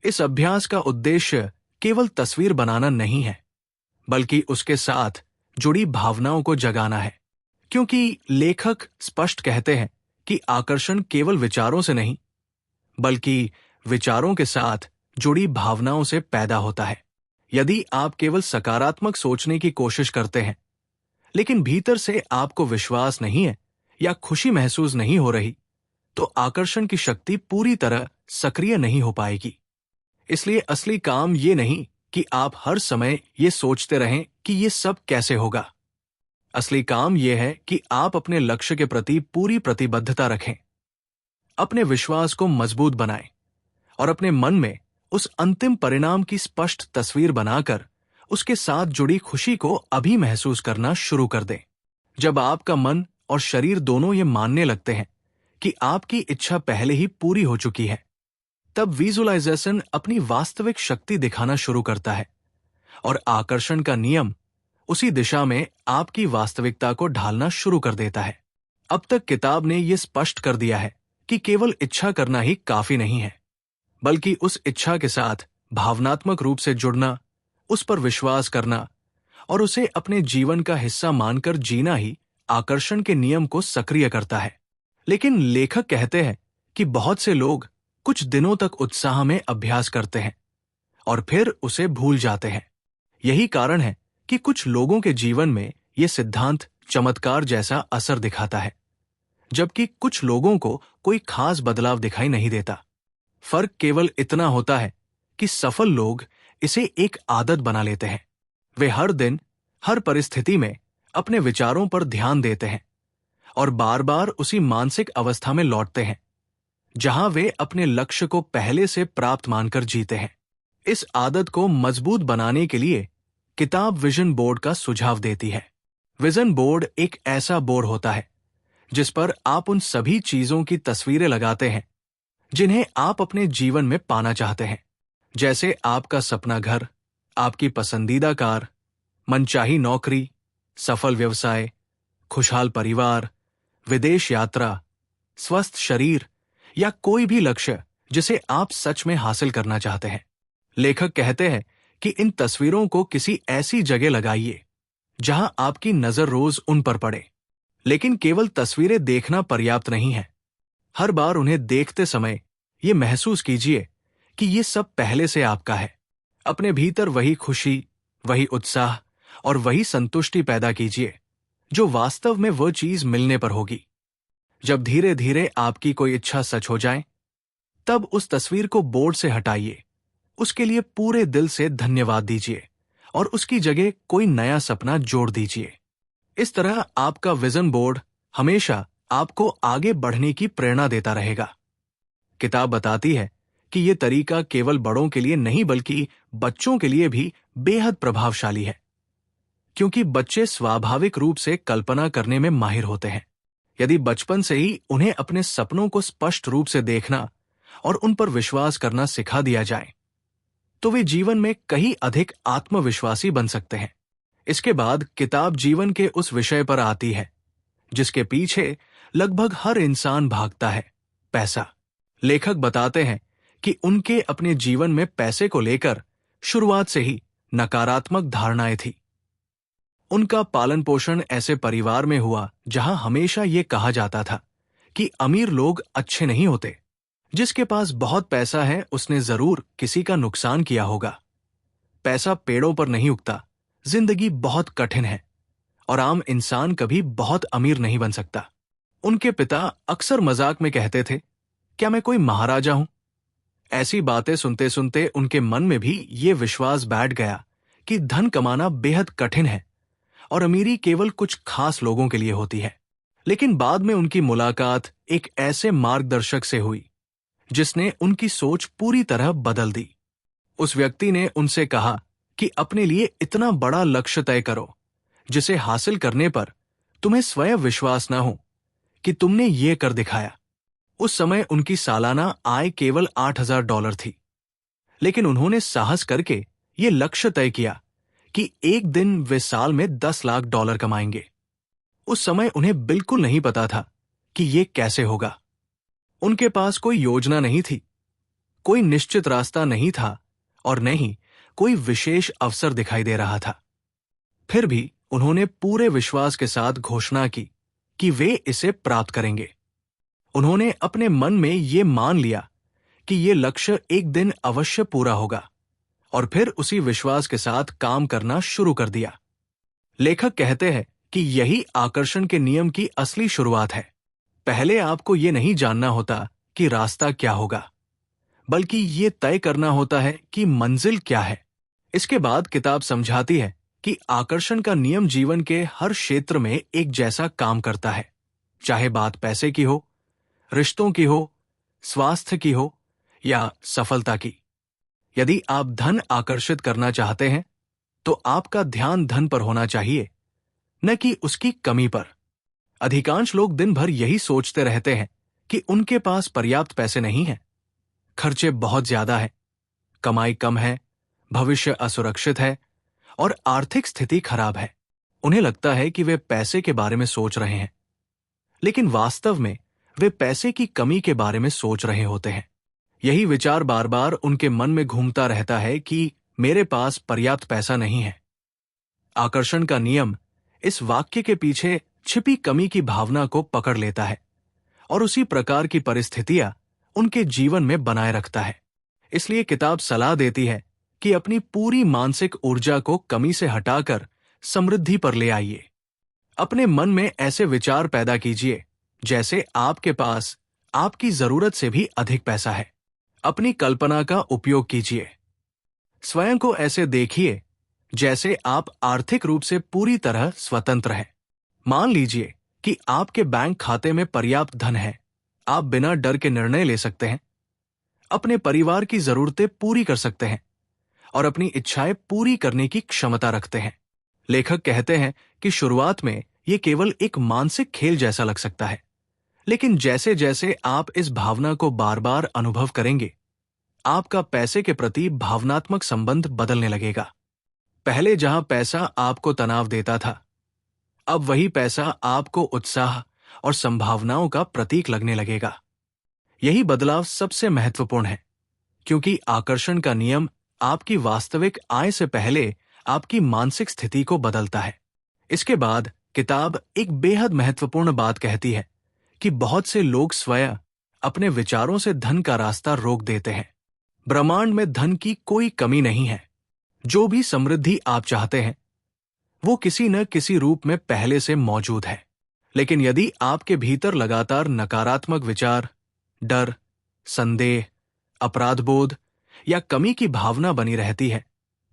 इस अभ्यास का उद्देश्य केवल तस्वीर बनाना नहीं है, बल्कि उसके साथ जुड़ी भावनाओं को जगाना है। क्योंकि लेखक स्पष्ट कहते हैं कि आकर्षण केवल विचारों से नहीं, बल्कि विचारों के साथ जुड़ी भावनाओं से पैदा होता है। यदि आप केवल सकारात्मक सोचने की कोशिश करते हैं, लेकिन भीतर से आपको विश्वास नहीं है या खुशी महसूस नहीं हो रही, तो आकर्षण की शक्ति पूरी तरह सक्रिय नहीं हो पाएगी। इसलिए असली काम ये नहीं कि आप हर समय ये सोचते रहें कि ये सब कैसे होगा। असली काम यह है कि आप अपने लक्ष्य के प्रति पूरी प्रतिबद्धता रखें, अपने विश्वास को मजबूत बनाएं और अपने मन में उस अंतिम परिणाम की स्पष्ट तस्वीर बनाकर उसके साथ जुड़ी खुशी को अभी महसूस करना शुरू कर दें। जब आपका मन और शरीर दोनों ये मानने लगते हैं कि आपकी इच्छा पहले ही पूरी हो चुकी है, तब विजुअलाइजेशन अपनी वास्तविक शक्ति दिखाना शुरू करता है और आकर्षण का नियम उसी दिशा में आपकी वास्तविकता को ढालना शुरू कर देता है। अब तक किताब ने यह स्पष्ट कर दिया है कि केवल इच्छा करना ही काफी नहीं है, बल्कि उस इच्छा के साथ भावनात्मक रूप से जुड़ना, उस पर विश्वास करना और उसे अपने जीवन का हिस्सा मानकर जीना ही आकर्षण के नियम को सक्रिय करता है। लेकिन लेखक कहते हैं कि बहुत से लोग कुछ दिनों तक उत्साह में अभ्यास करते हैं और फिर उसे भूल जाते हैं। यही कारण है कि कुछ लोगों के जीवन में यह सिद्धांत चमत्कार जैसा असर दिखाता है, जबकि कुछ लोगों को कोई खास बदलाव दिखाई नहीं देता। फर्क केवल इतना होता है कि सफल लोग इसे एक आदत बना लेते हैं। वे हर दिन, हर परिस्थिति में अपने विचारों पर ध्यान देते हैं और बार बार उसी मानसिक अवस्था में लौटते हैं जहां वे अपने लक्ष्य को पहले से प्राप्त मानकर जीते हैं। इस आदत को मजबूत बनाने के लिए किताब विजन बोर्ड का सुझाव देती है। विजन बोर्ड एक ऐसा बोर्ड होता है जिस पर आप उन सभी चीजों की तस्वीरें लगाते हैं जिन्हें आप अपने जीवन में पाना चाहते हैं, जैसे आपका सपना घर, आपकी पसंदीदा कार, मनचाही नौकरी, सफल व्यवसाय, खुशहाल परिवार, विदेश यात्रा, स्वस्थ शरीर या कोई भी लक्ष्य जिसे आप सच में हासिल करना चाहते हैं। लेखक कहते हैं कि इन तस्वीरों को किसी ऐसी जगह लगाइए जहां आपकी नजर रोज उन पर पड़े। लेकिन केवल तस्वीरें देखना पर्याप्त नहीं है। हर बार उन्हें देखते समय ये महसूस कीजिए कि ये सब पहले से आपका है। अपने भीतर वही खुशी, वही उत्साह और वही संतुष्टि पैदा कीजिए जो वास्तव में वह चीज मिलने पर होगी। जब धीरे धीरे आपकी कोई इच्छा सच हो जाए, तब उस तस्वीर को बोर्ड से हटाइए, उसके लिए पूरे दिल से धन्यवाद दीजिए और उसकी जगह कोई नया सपना जोड़ दीजिए। इस तरह आपका विजन बोर्ड हमेशा आपको आगे बढ़ने की प्रेरणा देता रहेगा। किताब बताती है कि यह तरीका केवल बड़ों के लिए नहीं बल्कि बच्चों के लिए भी बेहद प्रभावशाली है। क्योंकि बच्चे स्वाभाविक रूप से कल्पना करने में माहिर होते हैं। यदि बचपन से ही उन्हें अपने सपनों को स्पष्ट रूप से देखना और उन पर विश्वास करना सिखा दिया जाए, तो वे जीवन में कहीं अधिक आत्मविश्वासी बन सकते हैं। इसके बाद किताब जीवन के उस विषय पर आती है जिसके पीछे लगभग हर इंसान भागता है, पैसा। लेखक बताते हैं कि उनके अपने जीवन में पैसे को लेकर शुरुआत से ही नकारात्मक धारणाएं थी। उनका पालन पोषण ऐसे परिवार में हुआ जहां हमेशा ये कहा जाता था कि अमीर लोग अच्छे नहीं होते, जिसके पास बहुत पैसा है उसने जरूर किसी का नुकसान किया होगा। पैसा पेड़ों पर नहीं उगता, जिंदगी बहुत कठिन है और आम इंसान कभी बहुत अमीर नहीं बन सकता। उनके पिता अक्सर मजाक में कहते थे, क्या मैं कोई महाराजा हूं? ऐसी बातें सुनते सुनते उनके मन में भी ये विश्वास बैठ गया कि धन कमाना बेहद कठिन है और अमीरी केवल कुछ खास लोगों के लिए होती है। लेकिन बाद में उनकी मुलाकात एक ऐसे मार्गदर्शक से हुई जिसने उनकी सोच पूरी तरह बदल दी। उस व्यक्ति ने उनसे कहा कि अपने लिए इतना बड़ा लक्ष्य तय करो जिसे हासिल करने पर तुम्हें स्वयं विश्वास न हो कि तुमने ये कर दिखाया। उस समय उनकी सालाना आय केवल $8,000 थी, लेकिन उन्होंने साहस करके ये लक्ष्य तय किया कि एक दिन वे साल में $10 लाख कमाएंगे। उस समय उन्हें बिल्कुल नहीं पता था कि ये कैसे होगा। उनके पास कोई योजना नहीं थी, कोई निश्चित रास्ता नहीं था और न ही कोई विशेष अवसर दिखाई दे रहा था। फिर भी उन्होंने पूरे विश्वास के साथ घोषणा की कि वे इसे प्राप्त करेंगे। उन्होंने अपने मन में ये मान लिया कि ये लक्ष्य एक दिन अवश्य पूरा होगा और फिर उसी विश्वास के साथ काम करना शुरू कर दिया। लेखक कहते हैं कि यही आकर्षण के नियम की असली शुरुआत है। पहले आपको ये नहीं जानना होता कि रास्ता क्या होगा, बल्कि ये तय करना होता है कि मंजिल क्या है। इसके बाद किताब समझाती है कि आकर्षण का नियम जीवन के हर क्षेत्र में एक जैसा काम करता है, चाहे बात पैसे की हो, रिश्तों की हो, स्वास्थ्य की हो या सफलता की। यदि आप धन आकर्षित करना चाहते हैं, तो आपका ध्यान धन पर होना चाहिए, न कि उसकी कमी पर। अधिकांश लोग दिन भर यही सोचते रहते हैं कि उनके पास पर्याप्त पैसे नहीं हैं, खर्चे बहुत ज्यादा हैं, कमाई कम है, भविष्य असुरक्षित है और आर्थिक स्थिति खराब है। उन्हें लगता है कि वे पैसे के बारे में सोच रहे हैं, लेकिन वास्तव में वे पैसे की कमी के बारे में सोच रहे होते हैं। यही विचार बार बार उनके मन में घूमता रहता है कि मेरे पास पर्याप्त पैसा नहीं है। आकर्षण का नियम इस वाक्य के पीछे छिपी कमी की भावना को पकड़ लेता है और उसी प्रकार की परिस्थितियां उनके जीवन में बनाए रखता है। इसलिए किताब सलाह देती है कि अपनी पूरी मानसिक ऊर्जा को कमी से हटाकर समृद्धि पर ले आइए। अपने मन में ऐसे विचार पैदा कीजिए जैसे आपके पास आपकी जरूरत से भी अधिक पैसा है। अपनी कल्पना का उपयोग कीजिए। स्वयं को ऐसे देखिए जैसे आप आर्थिक रूप से पूरी तरह स्वतंत्र हैं। मान लीजिए कि आपके बैंक खाते में पर्याप्त धन है। आप बिना डर के निर्णय ले सकते हैं, अपने परिवार की जरूरतें पूरी कर सकते हैं और अपनी इच्छाएं पूरी करने की क्षमता रखते हैं। लेखक कहते हैं कि शुरुआत में यह केवल एक मानसिक खेल जैसा लग सकता है, लेकिन जैसे जैसे आप इस भावना को बार बार अनुभव करेंगे, आपका पैसे के प्रति भावनात्मक संबंध बदलने लगेगा। पहले जहां पैसा आपको तनाव देता था, अब वही पैसा आपको उत्साह और संभावनाओं का प्रतीक लगने लगेगा। यही बदलाव सबसे महत्वपूर्ण है, क्योंकि आकर्षण का नियम आपकी वास्तविक आय से पहले आपकी मानसिक स्थिति को बदलता है। इसके बाद किताब एक बेहद महत्वपूर्ण बात कहती है कि बहुत से लोग स्वयं अपने विचारों से धन का रास्ता रोक देते हैं। ब्रह्मांड में धन की कोई कमी नहीं है। जो भी समृद्धि आप चाहते हैं, वो किसी न किसी रूप में पहले से मौजूद है। लेकिन यदि आपके भीतर लगातार नकारात्मक विचार, डर, संदेह, अपराधबोध या कमी की भावना बनी रहती है,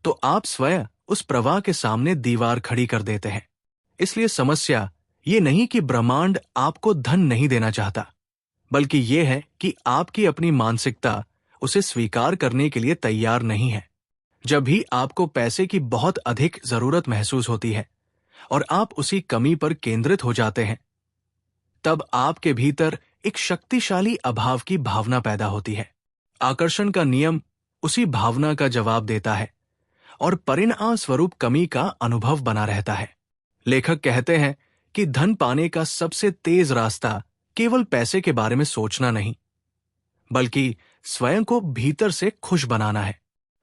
तो आप स्वयं उस प्रवाह के सामने दीवार खड़ी कर देते हैं। इसलिए समस्या ये नहीं कि ब्रह्मांड आपको धन नहीं देना चाहता, बल्कि ये है कि आपकी अपनी मानसिकता उसे स्वीकार करने के लिए तैयार नहीं है। जब भी आपको पैसे की बहुत अधिक जरूरत महसूस होती है और आप उसी कमी पर केंद्रित हो जाते हैं, तब आपके भीतर एक शक्तिशाली अभाव की भावना पैदा होती है। आकर्षण का नियम उसी भावना का जवाब देता है और परिणाम स्वरूप कमी का अनुभव बना रहता है। लेखक कहते हैं कि धन पाने का सबसे तेज रास्ता केवल पैसे के बारे में सोचना नहीं, बल्कि स्वयं को भीतर से खुश बनाना है।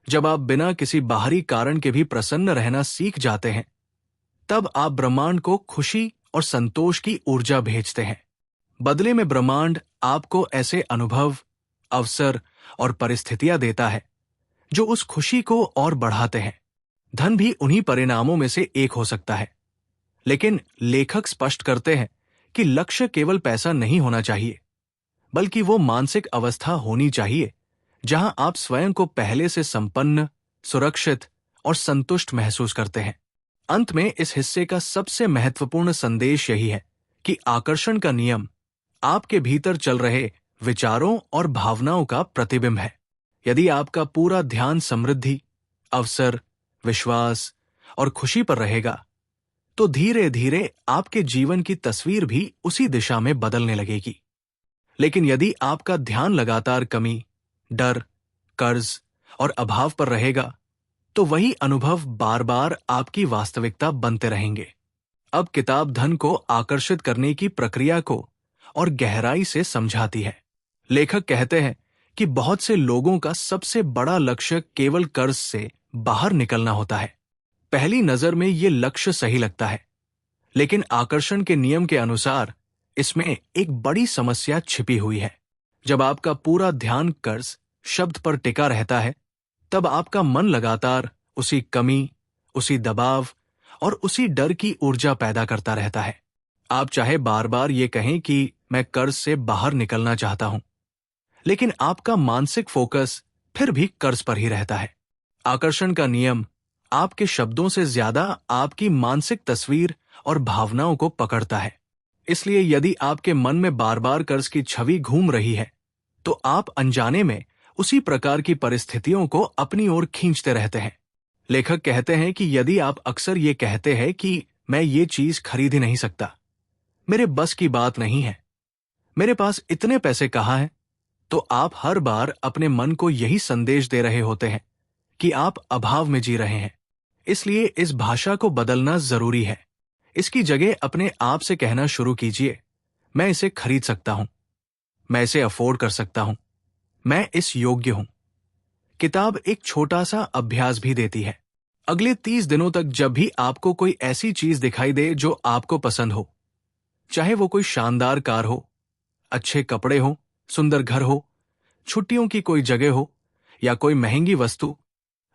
जब आप बिना किसी बाहरी कारण के भी प्रसन्न रहना सीख जाते हैं, तब आप ब्रह्मांड को खुशी और संतोष की ऊर्जा भेजते हैं। बदले में ब्रह्मांड आपको ऐसे अनुभव, अवसर और परिस्थितियां देता है जो उस खुशी को और बढ़ाते हैं। धन भी उन्हीं परिणामों में से एक हो सकता है, लेकिन लेखक स्पष्ट करते हैं कि लक्ष्य केवल पैसा नहीं होना चाहिए, बल्कि वो मानसिक अवस्था होनी चाहिए जहां आप स्वयं को पहले से संपन्न, सुरक्षित और संतुष्ट महसूस करते हैं। अंत में इस हिस्से का सबसे महत्वपूर्ण संदेश यही है कि आकर्षण का नियम आपके भीतर चल रहे विचारों और भावनाओं का प्रतिबिंब है। यदि आपका पूरा ध्यान समृद्धि, अवसर, विश्वास और खुशी पर रहेगा, तो धीरे धीरे आपके जीवन की तस्वीर भी उसी दिशा में बदलने लगेगी। लेकिन यदि आपका ध्यान लगातार कमी, डर, कर्ज और अभाव पर रहेगा, तो वही अनुभव बार बार आपकी वास्तविकता बनते रहेंगे। अब किताब धन को आकर्षित करने की प्रक्रिया को और गहराई से समझाती है। लेखक कहते हैं कि बहुत से लोगों का सबसे बड़ा लक्ष्य केवल कर्ज से बाहर निकलना होता है। पहली नजर में ये लक्ष्य सही लगता है, लेकिन आकर्षण के नियम के अनुसार इसमें एक बड़ी समस्या छिपी हुई है। जब आपका पूरा ध्यान कर्ज शब्द पर टिका रहता है, तब आपका मन लगातार उसी कमी, उसी दबाव और उसी डर की ऊर्जा पैदा करता रहता है। आप चाहे बार बार ये कहें कि मैं कर्ज से बाहर निकलना चाहता हूं, लेकिन आपका मानसिक फोकस फिर भी कर्ज पर ही रहता है। आकर्षण का नियम आपके शब्दों से ज्यादा आपकी मानसिक तस्वीर और भावनाओं को पकड़ता है। इसलिए यदि आपके मन में बार बार कर्ज की छवि घूम रही है, तो आप अनजाने में उसी प्रकार की परिस्थितियों को अपनी ओर खींचते रहते हैं। लेखक कहते हैं कि यदि आप अक्सर ये कहते हैं कि मैं ये चीज खरीद ही नहीं सकता, मेरे बस की बात नहीं है, मेरे पास इतने पैसे कहाँ हैं, तो आप हर बार अपने मन को यही संदेश दे रहे होते हैं कि आप अभाव में जी रहे हैं। इसलिए इस भाषा को बदलना जरूरी है। इसकी जगह अपने आप से कहना शुरू कीजिए, मैं इसे खरीद सकता हूं, मैं इसे अफोर्ड कर सकता हूं, मैं इस योग्य हूं। किताब एक छोटा सा अभ्यास भी देती है। अगले 30 दिनों तक जब भी आपको कोई ऐसी चीज दिखाई दे जो आपको पसंद हो, चाहे वो कोई शानदार कार हो, अच्छे कपड़े हो, सुंदर घर हो, छुट्टियों की कोई जगह हो या कोई महंगी वस्तु,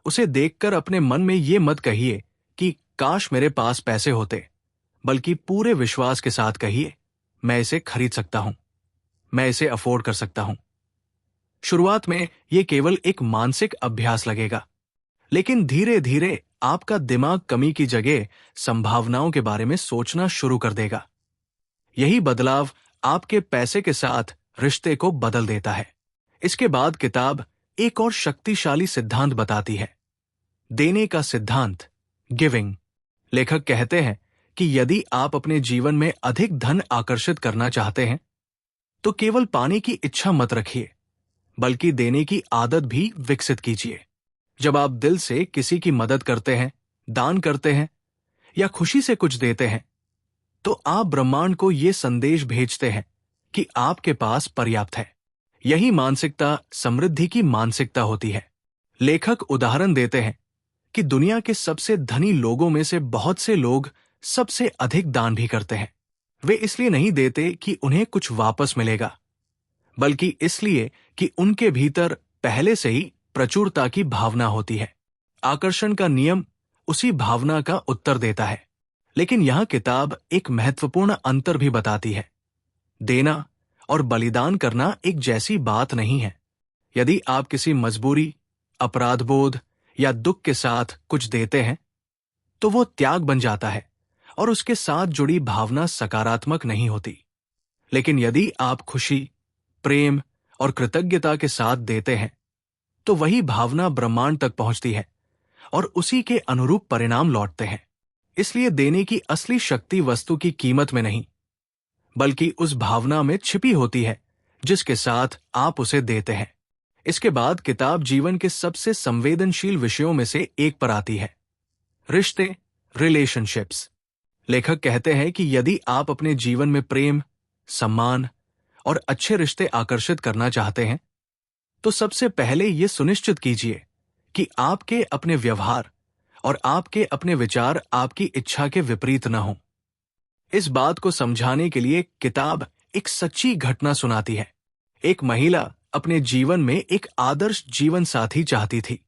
उसे देखकर अपने मन में ये मत कहिए कि काश मेरे पास पैसे होते, बल्कि पूरे विश्वास के साथ कहिए, मैं इसे खरीद सकता हूं, मैं इसे अफोर्ड कर सकता हूं। शुरुआत में यह केवल एक मानसिक अभ्यास लगेगा, लेकिन धीरे धीरे आपका दिमाग कमी की जगह संभावनाओं के बारे में सोचना शुरू कर देगा। यही बदलाव आपके पैसे के साथ रिश्ते को बदल देता है। इसके बाद किताब एक और शक्तिशाली सिद्धांत बताती है, देने का सिद्धांत, गिविंग। लेखक कहते हैं कि यदि आप अपने जीवन में अधिक धन आकर्षित करना चाहते हैं, तो केवल पाने की इच्छा मत रखिए, बल्कि देने की आदत भी विकसित कीजिए। जब आप दिल से किसी की मदद करते हैं, दान करते हैं या खुशी से कुछ देते हैं, तो आप ब्रह्मांड को यह संदेश भेजते हैं कि आपके पास पर्याप्त है। यही मानसिकता समृद्धि की मानसिकता होती है। लेखक उदाहरण देते हैं कि दुनिया के सबसे धनी लोगों में से बहुत से लोग सबसे अधिक दान भी करते हैं। वे इसलिए नहीं देते कि उन्हें कुछ वापस मिलेगा, बल्कि इसलिए कि उनके भीतर पहले से ही प्रचुरता की भावना होती है। आकर्षण का नियम उसी भावना का उत्तर देता है। लेकिन यह किताब एक महत्वपूर्ण अंतर भी बताती है। देना और बलिदान करना एक जैसी बात नहीं है। यदि आप किसी मजबूरी, अपराधबोध या दुख के साथ कुछ देते हैं, तो वो त्याग बन जाता है और उसके साथ जुड़ी भावना सकारात्मक नहीं होती। लेकिन यदि आप खुशी, प्रेम और कृतज्ञता के साथ देते हैं, तो वही भावना ब्रह्मांड तक पहुंचती है और उसी के अनुरूप परिणाम लौटते हैं। इसलिए देने की असली शक्ति वस्तु की कीमत में नहीं, बल्कि उस भावना में छिपी होती है जिसके साथ आप उसे देते हैं। इसके बाद किताब जीवन के सबसे संवेदनशील विषयों में से एक पर आती है, रिश्ते, रिलेशनशिप्स। लेखक कहते हैं कि यदि आप अपने जीवन में प्रेम, सम्मान और अच्छे रिश्ते आकर्षित करना चाहते हैं, तो सबसे पहले यह सुनिश्चित कीजिए कि आपके अपने व्यवहार और आपके अपने विचार आपकी इच्छा के विपरीत न हों। इस बात को समझाने के लिए किताब एक सच्ची घटना सुनाती है। एक महिला अपने जीवन में एक आदर्श जीवन साथी चाहती थी।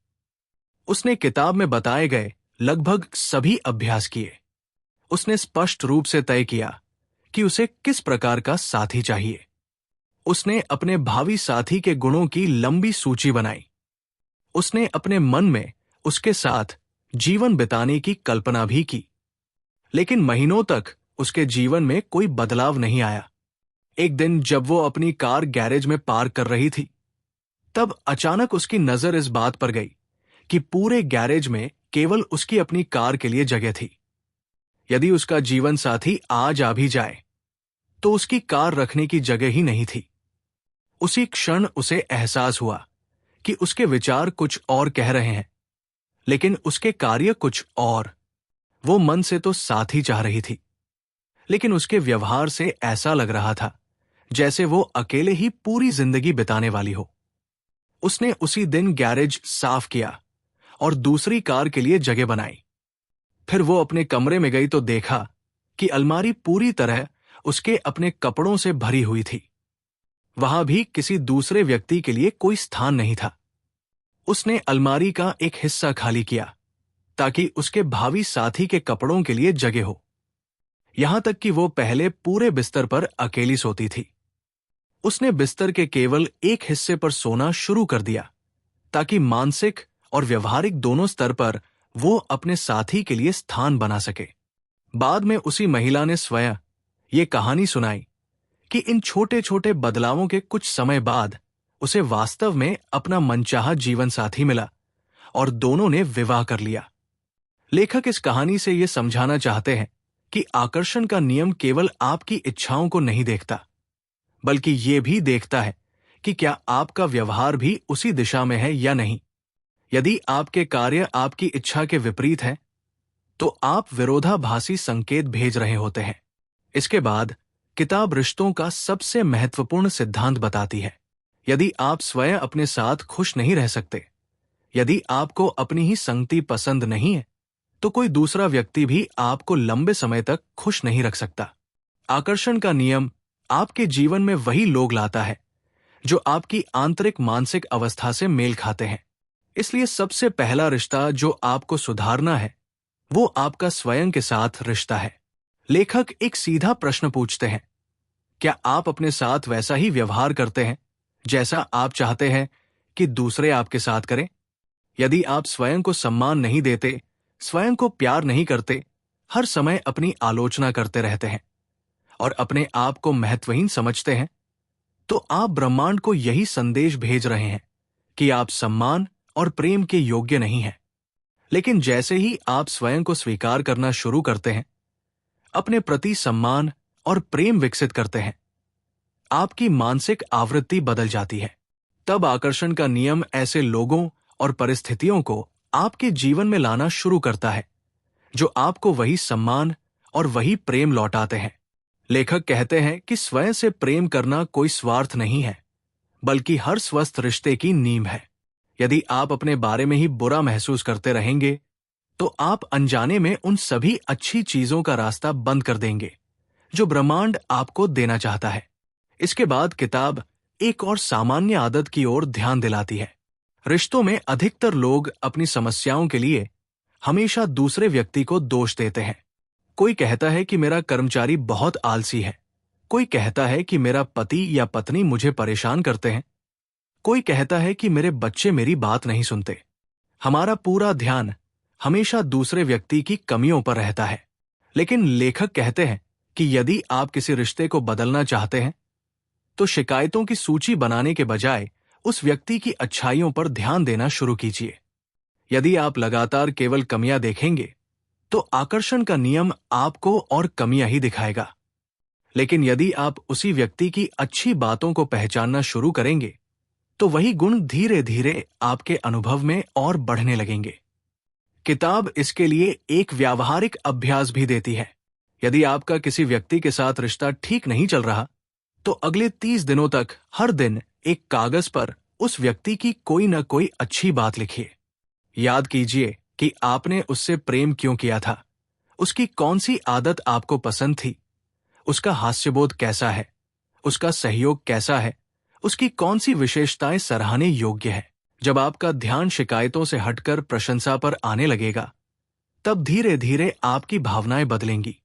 उसने किताब में बताए गए लगभग सभी अभ्यास किए। उसने स्पष्ट रूप से तय किया कि उसे किस प्रकार का साथी चाहिए। उसने अपने भावी साथी के गुणों की लंबी सूची बनाई। उसने अपने मन में उसके साथ जीवन बिताने की कल्पना भी की। लेकिन महीनों तक उसके जीवन में कोई बदलाव नहीं आया। एक दिन जब वो अपनी कार गैरेज में पार्क कर रही थी, तब अचानक उसकी नजर इस बात पर गई कि पूरे गैरेज में केवल उसकी अपनी कार के लिए जगह थी। यदि उसका जीवन साथी आज आ भी जाए, तो उसकी कार रखने की जगह ही नहीं थी। उसी क्षण उसे एहसास हुआ कि उसके विचार कुछ और कह रहे हैं, लेकिन उसके कार्य कुछ और। वो मन से तो साथी चाह रही थी, लेकिन उसके व्यवहार से ऐसा लग रहा था जैसे वो अकेले ही पूरी जिंदगी बिताने वाली हो। उसने उसी दिन गैरेज साफ किया और दूसरी कार के लिए जगह बनाई। फिर वो अपने कमरे में गई तो देखा कि अलमारी पूरी तरह उसके अपने कपड़ों से भरी हुई थी। वहां भी किसी दूसरे व्यक्ति के लिए कोई स्थान नहीं था। उसने अलमारी का एक हिस्सा खाली किया ताकि उसके भावी साथी के कपड़ों के लिए जगह हो। यहां तक कि वो पहले पूरे बिस्तर पर अकेली सोती थी। उसने बिस्तर के केवल एक हिस्से पर सोना शुरू कर दिया ताकि मानसिक और व्यवहारिक दोनों स्तर पर वो अपने साथी के लिए स्थान बना सके। बाद में उसी महिला ने स्वयं ये कहानी सुनाई कि इन छोटे छोटे बदलावों के कुछ समय बाद उसे वास्तव में अपना मनचाहा जीवन साथी मिला और दोनों ने विवाह कर लिया। लेखक इस कहानी से ये समझाना चाहते हैं कि आकर्षण का नियम केवल आपकी इच्छाओं को नहीं देखता, बल्कि ये भी देखता है कि क्या आपका व्यवहार भी उसी दिशा में है या नहीं। यदि आपके कार्य आपकी इच्छा के विपरीत हैं, तो आप विरोधाभासी संकेत भेज रहे होते हैं। इसके बाद किताब रिश्तों का सबसे महत्वपूर्ण सिद्धांत बताती है। यदि आप स्वयं अपने साथ खुश नहीं रह सकते, यदि आपको अपनी ही संगति पसंद नहीं है, तो कोई दूसरा व्यक्ति भी आपको लंबे समय तक खुश नहीं रख सकता। आकर्षण का नियम आपके जीवन में वही लोग लाता है जो आपकी आंतरिक मानसिक अवस्था से मेल खाते हैं। इसलिए सबसे पहला रिश्ता जो आपको सुधारना है, वो आपका स्वयं के साथ रिश्ता है। लेखक एक सीधा प्रश्न पूछते हैं, क्या आप अपने साथ वैसा ही व्यवहार करते हैं जैसा आप चाहते हैं कि दूसरे आपके साथ करें? यदि आप स्वयं को सम्मान नहीं देते, स्वयं को प्यार नहीं करते, हर समय अपनी आलोचना करते रहते हैं और अपने आप को महत्वहीन समझते हैं, तो आप ब्रह्मांड को यही संदेश भेज रहे हैं कि आप सम्मान और प्रेम के योग्य नहीं हैं। लेकिन जैसे ही आप स्वयं को स्वीकार करना शुरू करते हैं, अपने प्रति सम्मान और प्रेम विकसित करते हैं, आपकी मानसिक आवृत्ति बदल जाती है। तब आकर्षण का नियम ऐसे लोगों और परिस्थितियों को आपके जीवन में लाना शुरू करता है जो आपको वही सम्मान और वही प्रेम लौटाते हैं। लेखक कहते हैं कि स्वयं से प्रेम करना कोई स्वार्थ नहीं है, बल्कि हर स्वस्थ रिश्ते की नींव है। यदि आप अपने बारे में ही बुरा महसूस करते रहेंगे, तो आप अनजाने में उन सभी अच्छी चीजों का रास्ता बंद कर देंगे जो ब्रह्मांड आपको देना चाहता है। इसके बाद किताब एक और सामान्य आदत की ओर ध्यान दिलाती है। रिश्तों में अधिकतर लोग अपनी समस्याओं के लिए हमेशा दूसरे व्यक्ति को दोष देते हैं। कोई कहता है कि मेरा कर्मचारी बहुत आलसी है, कोई कहता है कि मेरा पति या पत्नी मुझे परेशान करते हैं, कोई कहता है कि मेरे बच्चे मेरी बात नहीं सुनते। हमारा पूरा ध्यान हमेशा दूसरे व्यक्ति की कमियों पर रहता है। लेकिन लेखक कहते हैं कि यदि आप किसी रिश्ते को बदलना चाहते हैं, तो शिकायतों की सूची बनाने के बजाय उस व्यक्ति की अच्छाइयों पर ध्यान देना शुरू कीजिए। यदि आप लगातार केवल कमियां देखेंगे तो आकर्षण का नियम आपको और कमियां ही दिखाएगा। लेकिन यदि आप उसी व्यक्ति की अच्छी बातों को पहचानना शुरू करेंगे तो वही गुण धीरे धीरे आपके अनुभव में और बढ़ने लगेंगे। किताब इसके लिए एक व्यावहारिक अभ्यास भी देती है। यदि आपका किसी व्यक्ति के साथ रिश्ता ठीक नहीं चल रहा तो अगले 30 दिनों तक हर दिन एक कागज पर उस व्यक्ति की कोई न कोई अच्छी बात लिखिए। याद कीजिए कि आपने उससे प्रेम क्यों किया था, उसकी कौन सी आदत आपको पसंद थी, उसका हास्यबोध कैसा है, उसका सहयोग कैसा है, उसकी कौन सी विशेषताएं सराहने योग्य है। जब आपका ध्यान शिकायतों से हटकर प्रशंसा पर आने लगेगा तब धीरे धीरे आपकी भावनाएं बदलेंगी,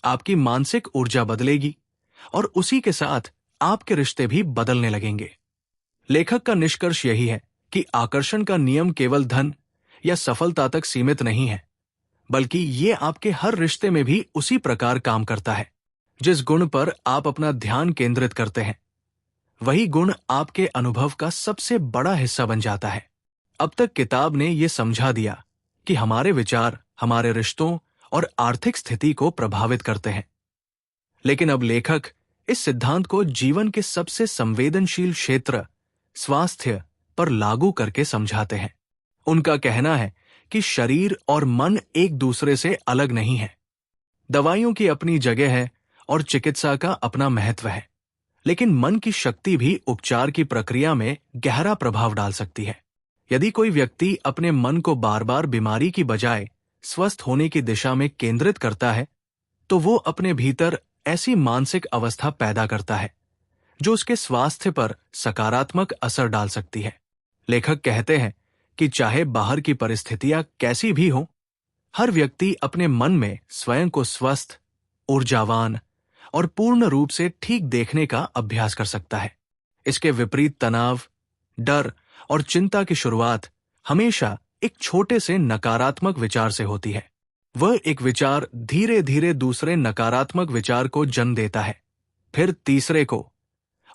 आपकी मानसिक ऊर्जा बदलेगी और उसी के साथ आपके रिश्ते भी बदलने लगेंगे। लेखक का निष्कर्ष यही है कि आकर्षण का नियम केवल धन या सफलता तक सीमित नहीं है, बल्कि ये आपके हर रिश्ते में भी उसी प्रकार काम करता है। जिस गुण पर आप अपना ध्यान केंद्रित करते हैं वही गुण आपके अनुभव का सबसे बड़ा हिस्सा बन जाता है। अब तक किताब ने यह समझा दिया कि हमारे विचार हमारे रिश्तों और आर्थिक स्थिति को प्रभावित करते हैं। लेकिन अब लेखक इस सिद्धांत को जीवन के सबसे संवेदनशील क्षेत्र स्वास्थ्य पर लागू करके समझाते हैं। उनका कहना है कि शरीर और मन एक दूसरे से अलग नहीं है। दवाइयों की अपनी जगह है और चिकित्सा का अपना महत्व है, लेकिन मन की शक्ति भी उपचार की प्रक्रिया में गहरा प्रभाव डाल सकती है। यदि कोई व्यक्ति अपने मन को बार बार बीमारी की बजाय स्वस्थ होने की दिशा में केंद्रित करता है तो वो अपने भीतर ऐसी मानसिक अवस्था पैदा करता है जो उसके स्वास्थ्य पर सकारात्मक असर डाल सकती है। लेखक कहते हैं कि चाहे बाहर की परिस्थितियां कैसी भी हों, हर व्यक्ति अपने मन में स्वयं को स्वस्थ, ऊर्जावान और पूर्ण रूप से ठीक देखने का अभ्यास कर सकता है। इसके विपरीत तनाव, डर और चिंता की शुरुआत हमेशा एक छोटे से नकारात्मक विचार से होती है। वह एक विचार धीरे धीरे दूसरे नकारात्मक विचार को जन्म देता है, फिर तीसरे को,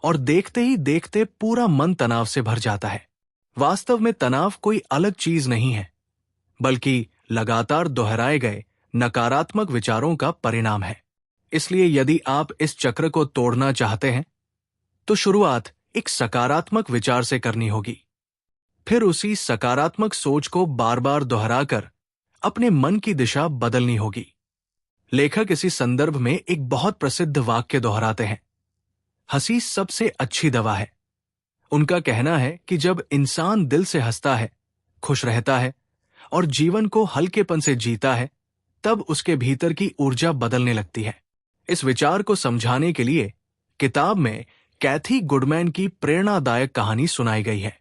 और देखते ही देखते पूरा मन तनाव से भर जाता है। वास्तव में तनाव कोई अलग चीज नहीं है, बल्कि लगातार दोहराए गए नकारात्मक विचारों का परिणाम है। इसलिए यदि आप इस चक्र को तोड़ना चाहते हैं तो शुरुआत एक सकारात्मक विचार से करनी होगी, फिर उसी सकारात्मक सोच को बार बार दोहराकर अपने मन की दिशा बदलनी होगी। लेखक इसी संदर्भ में एक बहुत प्रसिद्ध वाक्य दोहराते हैं, हंसी सबसे अच्छी दवा है। उनका कहना है कि जब इंसान दिल से हंसता है, खुश रहता है और जीवन को हल्केपन से जीता है, तब उसके भीतर की ऊर्जा बदलने लगती है। इस विचार को समझाने के लिए किताब में कैथी गुडमैन की प्रेरणादायक कहानी सुनाई गई है।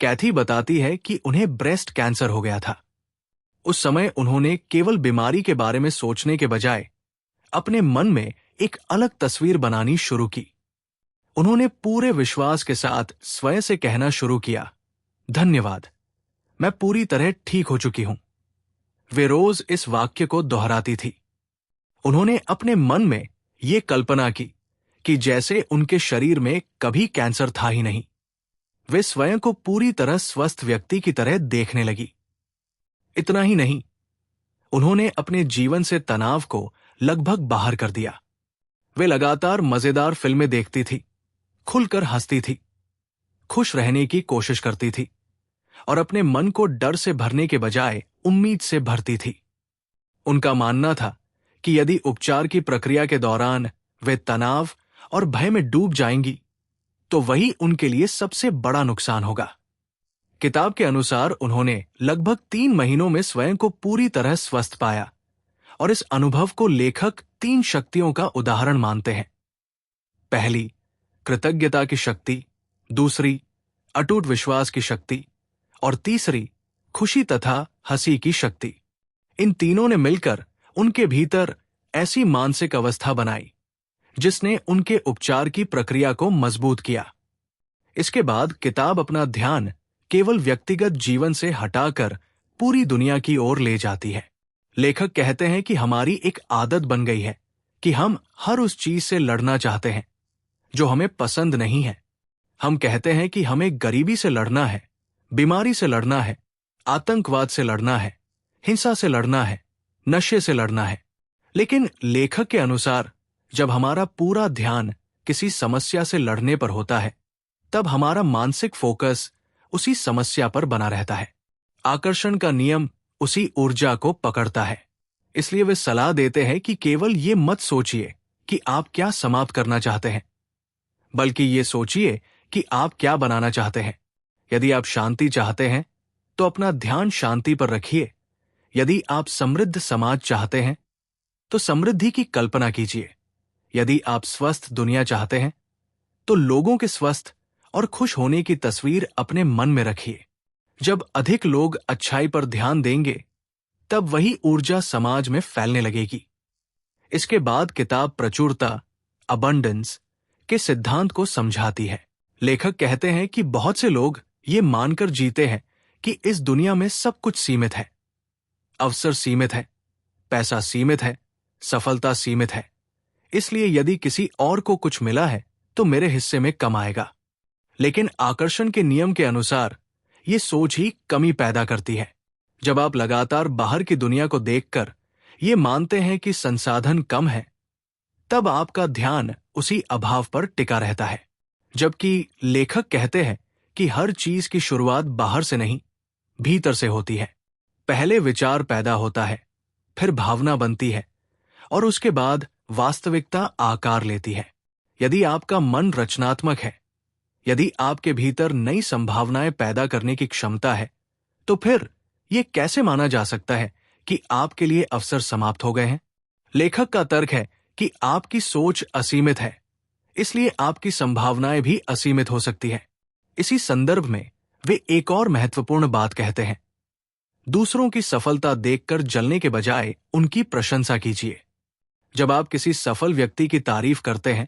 कैथी बताती है कि उन्हें ब्रेस्ट कैंसर हो गया था। उस समय उन्होंने केवल बीमारी के बारे में सोचने के बजाय अपने मन में एक अलग तस्वीर बनानी शुरू की। उन्होंने पूरे विश्वास के साथ स्वयं से कहना शुरू किया, धन्यवाद, मैं पूरी तरह ठीक हो चुकी हूं। वे रोज इस वाक्य को दोहराती थी। उन्होंने अपने मन में ये कल्पना की कि जैसे उनके शरीर में कभी कैंसर था ही नहीं। वे स्वयं को पूरी तरह स्वस्थ व्यक्ति की तरह देखने लगी। इतना ही नहीं, उन्होंने अपने जीवन से तनाव को लगभग बाहर कर दिया। वे लगातार मजेदार फिल्में देखती थी, खुलकर हंसती थी, खुश रहने की कोशिश करती थी और अपने मन को डर से भरने के बजाय उम्मीद से भरती थी। उनका मानना था कि यदि उपचार की प्रक्रिया के दौरान वे तनाव और भय में डूब जाएंगी तो वही उनके लिए सबसे बड़ा नुकसान होगा। किताब के अनुसार उन्होंने लगभग 3 महीनों में स्वयं को पूरी तरह स्वस्थ पाया और इस अनुभव को लेखक 3 शक्तियों का उदाहरण मानते हैं। पहली, कृतज्ञता की शक्ति, दूसरी, अटूट विश्वास की शक्ति और तीसरी, खुशी तथा हंसी की शक्ति। इन तीनों ने मिलकर उनके भीतर ऐसी मानसिक अवस्था बनाई जिसने उनके उपचार की प्रक्रिया को मजबूत किया। इसके बाद किताब अपना ध्यान केवल व्यक्तिगत जीवन से हटाकर पूरी दुनिया की ओर ले जाती है। लेखक कहते हैं कि हमारी एक आदत बन गई है कि हम हर उस चीज से लड़ना चाहते हैं जो हमें पसंद नहीं है। हम कहते हैं कि हमें गरीबी से लड़ना है, बीमारी से लड़ना है, आतंकवाद से लड़ना है, हिंसा से लड़ना है, नशे से लड़ना है। लेकिन लेखक के अनुसार जब हमारा पूरा ध्यान किसी समस्या से लड़ने पर होता है, तब हमारा मानसिक फोकस उसी समस्या पर बना रहता है। आकर्षण का नियम उसी ऊर्जा को पकड़ता है। इसलिए वे सलाह देते हैं कि केवल ये मत सोचिए कि आप क्या समाप्त करना चाहते हैं, बल्कि ये सोचिए कि आप क्या बनाना चाहते हैं। यदि आप शांति चाहते हैं तो अपना ध्यान शांति पर रखिए। यदि आप समृद्ध समाज चाहते हैं तो समृद्धि की कल्पना कीजिए। यदि आप स्वस्थ दुनिया चाहते हैं तो लोगों के स्वस्थ और खुश होने की तस्वीर अपने मन में रखिए। जब अधिक लोग अच्छाई पर ध्यान देंगे, तब वही ऊर्जा समाज में फैलने लगेगी। इसके बाद किताब प्रचुरता, अबंडेंस के सिद्धांत को समझाती है। लेखक कहते हैं कि बहुत से लोग ये मानकर जीते हैं कि इस दुनिया में सब कुछ सीमित है। अवसर सीमित है, पैसा सीमित है, सफलता सीमित है। इसलिए यदि किसी और को कुछ मिला है तो मेरे हिस्से में कम आएगा। लेकिन आकर्षण के नियम के अनुसार ये सोच ही कमी पैदा करती है। जब आप लगातार बाहर की दुनिया को देखकर ये मानते हैं कि संसाधन कम है, तब आपका ध्यान उसी अभाव पर टिका रहता है। जबकि लेखक कहते हैं कि हर चीज की शुरुआत बाहर से नहीं, भीतर से होती है। पहले विचार पैदा होता है, फिर भावना बनती है और उसके बाद वास्तविकता आकार लेती है। यदि आपका मन रचनात्मक है, यदि आपके भीतर नई संभावनाएं पैदा करने की क्षमता है, तो फिर यह कैसे माना जा सकता है कि आपके लिए अवसर समाप्त हो गए हैं? लेखक का तर्क है कि आपकी सोच असीमित है, इसलिए आपकी संभावनाएं भी असीमित हो सकती है। इसी संदर्भ में वे एक और महत्वपूर्ण बात कहते हैं। दूसरों की सफलता देखकर जलने के बजाय उनकी प्रशंसा कीजिए। जब आप किसी सफल व्यक्ति की तारीफ करते हैं,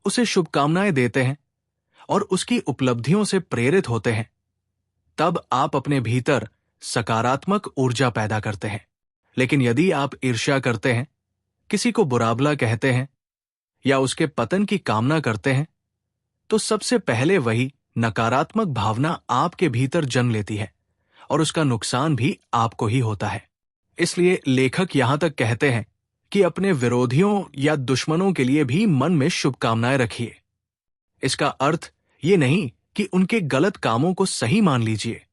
उसे शुभकामनाएं देते हैं और उसकी उपलब्धियों से प्रेरित होते हैं, तब आप अपने भीतर सकारात्मक ऊर्जा पैदा करते हैं। लेकिन यदि आप ईर्ष्या करते हैं, किसी को बुरा-भला कहते हैं या उसके पतन की कामना करते हैं, तो सबसे पहले वही नकारात्मक भावना आपके भीतर जन्म लेती है और उसका नुकसान भी आपको ही होता है। इसलिए लेखक यहां तक कहते हैं कि अपने विरोधियों या दुश्मनों के लिए भी मन में शुभकामनाएं रखिए। इसका अर्थ ये नहीं कि उनके गलत कामों को सही मान लीजिए,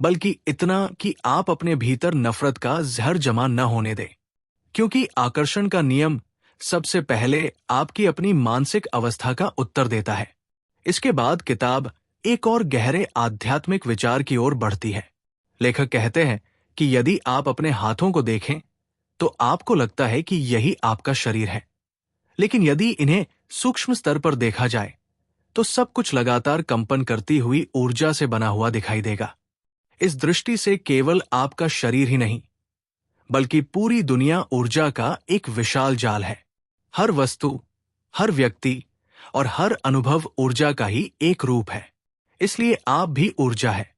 बल्कि इतना कि आप अपने भीतर नफरत का जहर जमा न होने दें, क्योंकि आकर्षण का नियम सबसे पहले आपकी अपनी मानसिक अवस्था का उत्तर देता है। इसके बाद किताब एक और गहरे आध्यात्मिक विचार की ओर बढ़ती है। लेखक कहते हैं कि यदि आप अपने हाथों को देखें तो आपको लगता है कि यही आपका शरीर है, लेकिन यदि इन्हें सूक्ष्म स्तर पर देखा जाए तो सब कुछ लगातार कंपन करती हुई ऊर्जा से बना हुआ दिखाई देगा। इस दृष्टि से केवल आपका शरीर ही नहीं, बल्कि पूरी दुनिया ऊर्जा का एक विशाल जाल है। हर वस्तु, हर व्यक्ति और हर अनुभव ऊर्जा का ही एक रूप है। इसलिए आप भी ऊर्जा है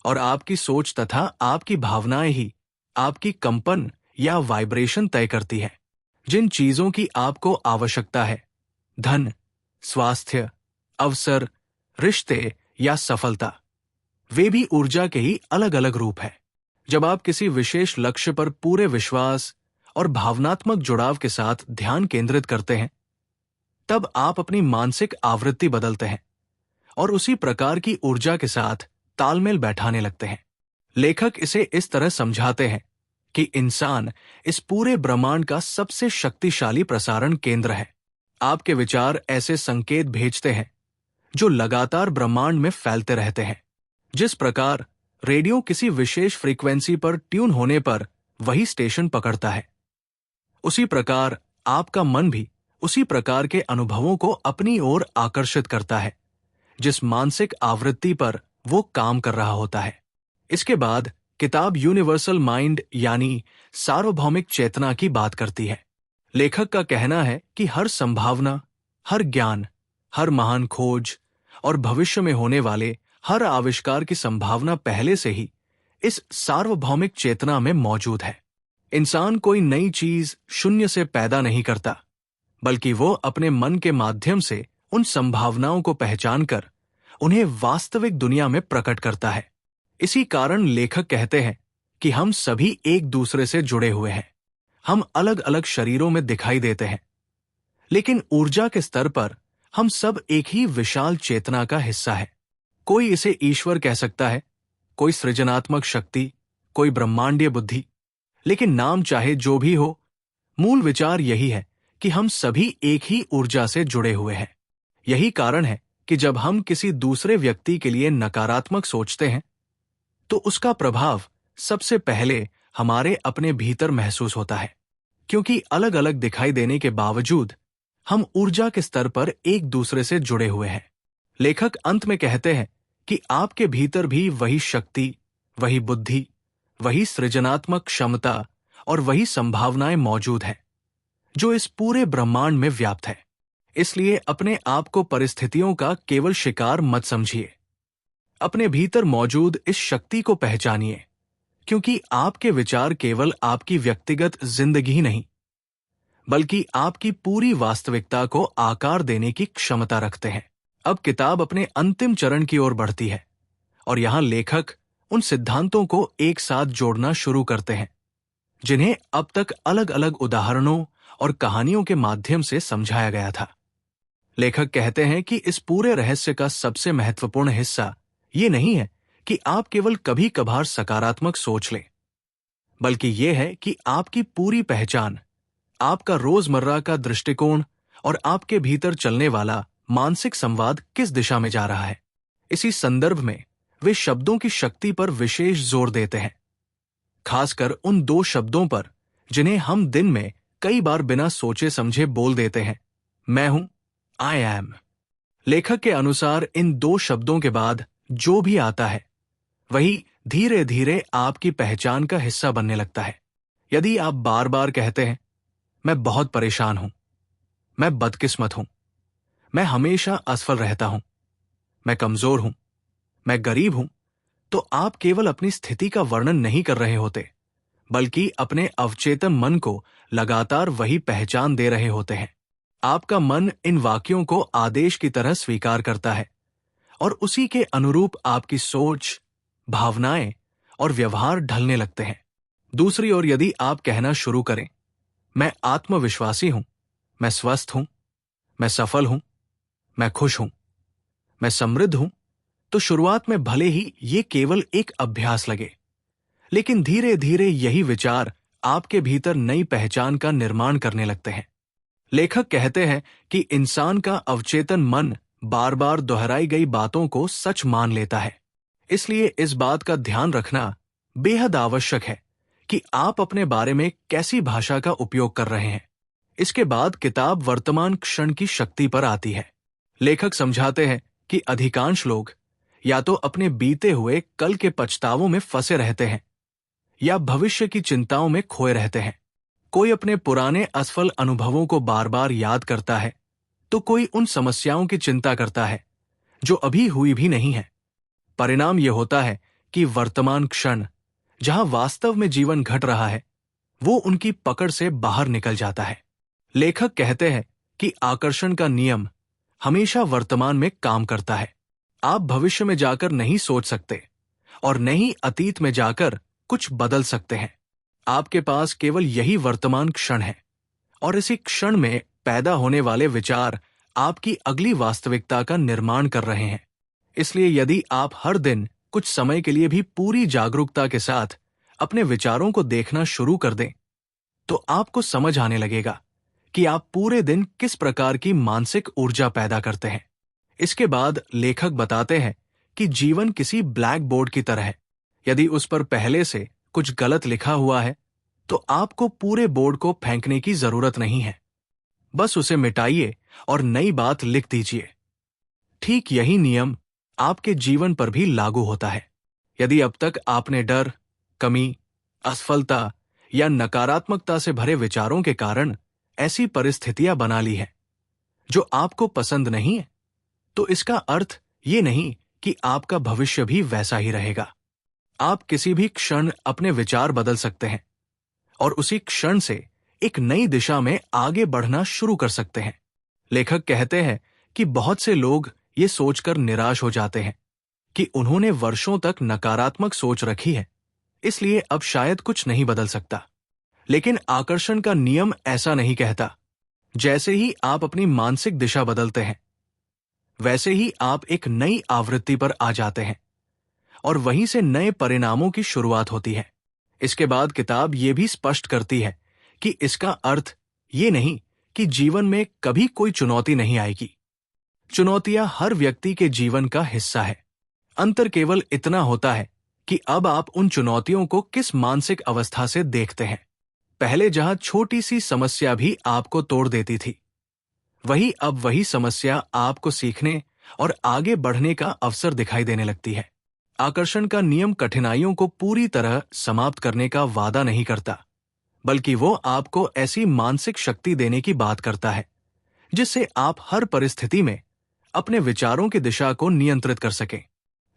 और आपकी सोच तथा आपकी भावनाएं ही आपकी कंपन या वाइब्रेशन तय करती है। जिन चीजों की आपको आवश्यकता है, धन, स्वास्थ्य, अवसर, रिश्ते या सफलता, वे भी ऊर्जा के ही अलग अलग रूप है। जब आप किसी विशेष लक्ष्य पर पूरे विश्वास और भावनात्मक जुड़ाव के साथ ध्यान केंद्रित करते हैं, तब आप अपनी मानसिक आवृत्ति बदलते हैं और उसी प्रकार की ऊर्जा के साथ तालमेल बैठाने लगते हैं। लेखक इसे इस तरह समझाते हैं कि इंसान इस पूरे ब्रह्मांड का सबसे शक्तिशाली प्रसारण केंद्र है। आपके विचार ऐसे संकेत भेजते हैं जो लगातार ब्रह्मांड में फैलते रहते हैं। जिस प्रकार रेडियो किसी विशेष फ्रीक्वेंसी पर ट्यून होने पर वही स्टेशन पकड़ता है, उसी प्रकार आपका मन भी उसी प्रकार के अनुभवों को अपनी ओर आकर्षित करता है जिस मानसिक आवृत्ति पर वो काम कर रहा होता है। इसके बाद किताब यूनिवर्सल माइंड यानी सार्वभौमिक चेतना की बात करती है। लेखक का कहना है कि हर संभावना, हर ज्ञान, हर महान खोज और भविष्य में होने वाले हर आविष्कार की संभावना पहले से ही इस सार्वभौमिक चेतना में मौजूद है। इंसान कोई नई चीज शून्य से पैदा नहीं करता, बल्कि वो अपने मन के माध्यम से उन संभावनाओं को पहचानकर उन्हें वास्तविक दुनिया में प्रकट करता है। इसी कारण लेखक कहते हैं कि हम सभी एक दूसरे से जुड़े हुए हैं। हम अलग अलग शरीरों में दिखाई देते हैं, लेकिन ऊर्जा के स्तर पर हम सब एक ही विशाल चेतना का हिस्सा है। कोई इसे ईश्वर कह सकता है, कोई सृजनात्मक शक्ति, कोई ब्रह्मांडीय बुद्धि। लेकिन नाम चाहे जो भी हो, मूल विचार यही है कि हम सभी एक ही ऊर्जा से जुड़े हुए हैं। यही कारण है कि जब हम किसी दूसरे व्यक्ति के लिए नकारात्मक सोचते हैं, तो उसका प्रभाव सबसे पहले हमारे अपने भीतर महसूस होता है, क्योंकि अलग अलग दिखाई देने के बावजूद हम ऊर्जा के स्तर पर एक दूसरे से जुड़े हुए हैं। लेखक अंत में कहते हैं कि आपके भीतर भी वही शक्ति, वही बुद्धि, वही सृजनात्मक क्षमता और वही संभावनाएं मौजूद हैं जो इस पूरे ब्रह्मांड में व्याप्त है। इसलिए अपने आप को परिस्थितियों का केवल शिकार मत समझिए। अपने भीतर मौजूद इस शक्ति को पहचानिए, क्योंकि आपके विचार केवल आपकी व्यक्तिगत जिंदगी ही नहीं, बल्कि आपकी पूरी वास्तविकता को आकार देने की क्षमता रखते हैं। अब किताब अपने अंतिम चरण की ओर बढ़ती है और यहां लेखक उन सिद्धांतों को एक साथ जोड़ना शुरू करते हैं जिन्हें अब तक अलग अलग उदाहरणों और कहानियों के माध्यम से समझाया गया था। लेखक कहते हैं कि इस पूरे रहस्य का सबसे महत्वपूर्ण हिस्सा ये नहीं है कि आप केवल कभी कभार सकारात्मक सोच लें, बल्कि यह है कि आपकी पूरी पहचान, आपका रोजमर्रा का दृष्टिकोण और आपके भीतर चलने वाला मानसिक संवाद किस दिशा में जा रहा है। इसी संदर्भ में वे शब्दों की शक्ति पर विशेष जोर देते हैं, खासकर उन दो शब्दों पर जिन्हें हम दिन में कई बार बिना सोचे समझे बोल देते हैं, मैं हूं, आई एम। लेखक के अनुसार इन दो शब्दों के बाद जो भी आता है वही धीरे धीरे आपकी पहचान का हिस्सा बनने लगता है। यदि आप बार बार कहते हैं, मैं बहुत परेशान हूं, मैं बदकिस्मत हूं, मैं हमेशा असफल रहता हूं, मैं कमजोर हूं, मैं गरीब हूं, तो आप केवल अपनी स्थिति का वर्णन नहीं कर रहे होते, बल्कि अपने अवचेतन मन को लगातार वही पहचान दे रहे होते हैं। आपका मन इन वाक्यों को आदेश की तरह स्वीकार करता है और उसी के अनुरूप आपकी सोच, भावनाएं और व्यवहार ढलने लगते हैं। दूसरी ओर यदि आप कहना शुरू करें, मैं आत्मविश्वासी हूं, मैं स्वस्थ हूं, मैं सफल हूं, मैं खुश हूं, मैं समृद्ध हूं, तो शुरुआत में भले ही ये केवल एक अभ्यास लगे, लेकिन धीरे धीरे यही विचार आपके भीतर नई पहचान का निर्माण करने लगते हैं। लेखक कहते हैं कि इंसान का अवचेतन मन बार बार दोहराई गई बातों को सच मान लेता है। इसलिए इस बात का ध्यान रखना बेहद आवश्यक है कि आप अपने बारे में कैसी भाषा का उपयोग कर रहे हैं। इसके बाद किताब वर्तमान क्षण की शक्ति पर आती है। लेखक समझाते हैं कि अधिकांश लोग या तो अपने बीते हुए कल के पछतावों में फंसे रहते हैं या भविष्य की चिंताओं में खोए रहते हैं। कोई अपने पुराने असफल अनुभवों को बार बार याद करता है, तो कोई उन समस्याओं की चिंता करता है जो अभी हुई भी नहीं है। परिणाम यह होता है कि वर्तमान क्षण, जहां वास्तव में जीवन घट रहा है, वो उनकी पकड़ से बाहर निकल जाता है। लेखक कहते हैं कि आकर्षण का नियम हमेशा वर्तमान में काम करता है। आप भविष्य में जाकर नहीं सोच सकते और न ही अतीत में जाकर कुछ बदल सकते हैं। आपके पास केवल यही वर्तमान क्षण है और इसी क्षण में पैदा होने वाले विचार आपकी अगली वास्तविकता का निर्माण कर रहे हैं। इसलिए यदि आप हर दिन कुछ समय के लिए भी पूरी जागरूकता के साथ अपने विचारों को देखना शुरू कर दें, तो आपको समझ आने लगेगा कि आप पूरे दिन किस प्रकार की मानसिक ऊर्जा पैदा करते हैं। इसके बाद लेखक बताते हैं कि जीवन किसी ब्लैक बोर्ड की तरह है। यदि उस पर पहले से कुछ गलत लिखा हुआ है, तो आपको पूरे बोर्ड को फेंकने की जरूरत नहीं है। बस उसे मिटाइए और नई बात लिख दीजिए। ठीक यही नियम आपके जीवन पर भी लागू होता है। यदि अब तक आपने डर, कमी, असफलता या नकारात्मकता से भरे विचारों के कारण ऐसी परिस्थितियां बना ली हैं जो आपको पसंद नहीं है, तो इसका अर्थ ये नहीं कि आपका भविष्य भी वैसा ही रहेगा। आप किसी भी क्षण अपने विचार बदल सकते हैं और उसी क्षण से एक नई दिशा में आगे बढ़ना शुरू कर सकते हैं। लेखक कहते हैं कि बहुत से लोग ये सोचकर निराश हो जाते हैं कि उन्होंने वर्षों तक नकारात्मक सोच रखी है, इसलिए अब शायद कुछ नहीं बदल सकता। लेकिन आकर्षण का नियम ऐसा नहीं कहता। जैसे ही आप अपनी मानसिक दिशा बदलते हैं, वैसे ही आप एक नई आवृत्ति पर आ जाते हैं और वहीं से नए परिणामों की शुरुआत होती है। इसके बाद किताब ये भी स्पष्ट करती है कि इसका अर्थ ये नहीं कि जीवन में कभी कोई चुनौती नहीं आएगी। चुनौतियां हर व्यक्ति के जीवन का हिस्सा है। अंतर केवल इतना होता है कि अब आप उन चुनौतियों को किस मानसिक अवस्था से देखते हैं। पहले जहां छोटी सी समस्या भी आपको तोड़ देती थी, अब वही समस्या आपको सीखने और आगे बढ़ने का अवसर दिखाई देने लगती है। आकर्षण का नियम कठिनाइयों को पूरी तरह समाप्त करने का वादा नहीं करता, बल्कि वो आपको ऐसी मानसिक शक्ति देने की बात करता है जिससे आप हर परिस्थिति में अपने विचारों की दिशा को नियंत्रित कर सकें।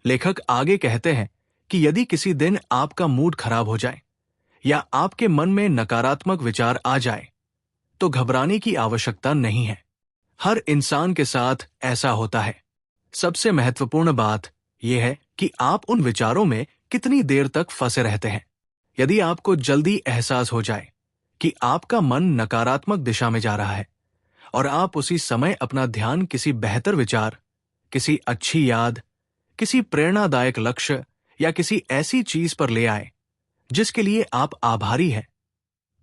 लेखक आगे कहते हैं कि यदि किसी दिन आपका मूड खराब हो जाए या आपके मन में नकारात्मक विचार आ जाए, तो घबराने की आवश्यकता नहीं है। हर इंसान के साथ ऐसा होता है। सबसे महत्वपूर्ण बात यह है कि आप उन विचारों में कितनी देर तक फंसे रहते हैं। यदि आपको जल्दी एहसास हो जाए कि आपका मन नकारात्मक दिशा में जा रहा है और आप उसी समय अपना ध्यान किसी बेहतर विचार, किसी अच्छी याद, किसी प्रेरणादायक लक्ष्य या किसी ऐसी चीज पर ले आए जिसके लिए आप आभारी हैं,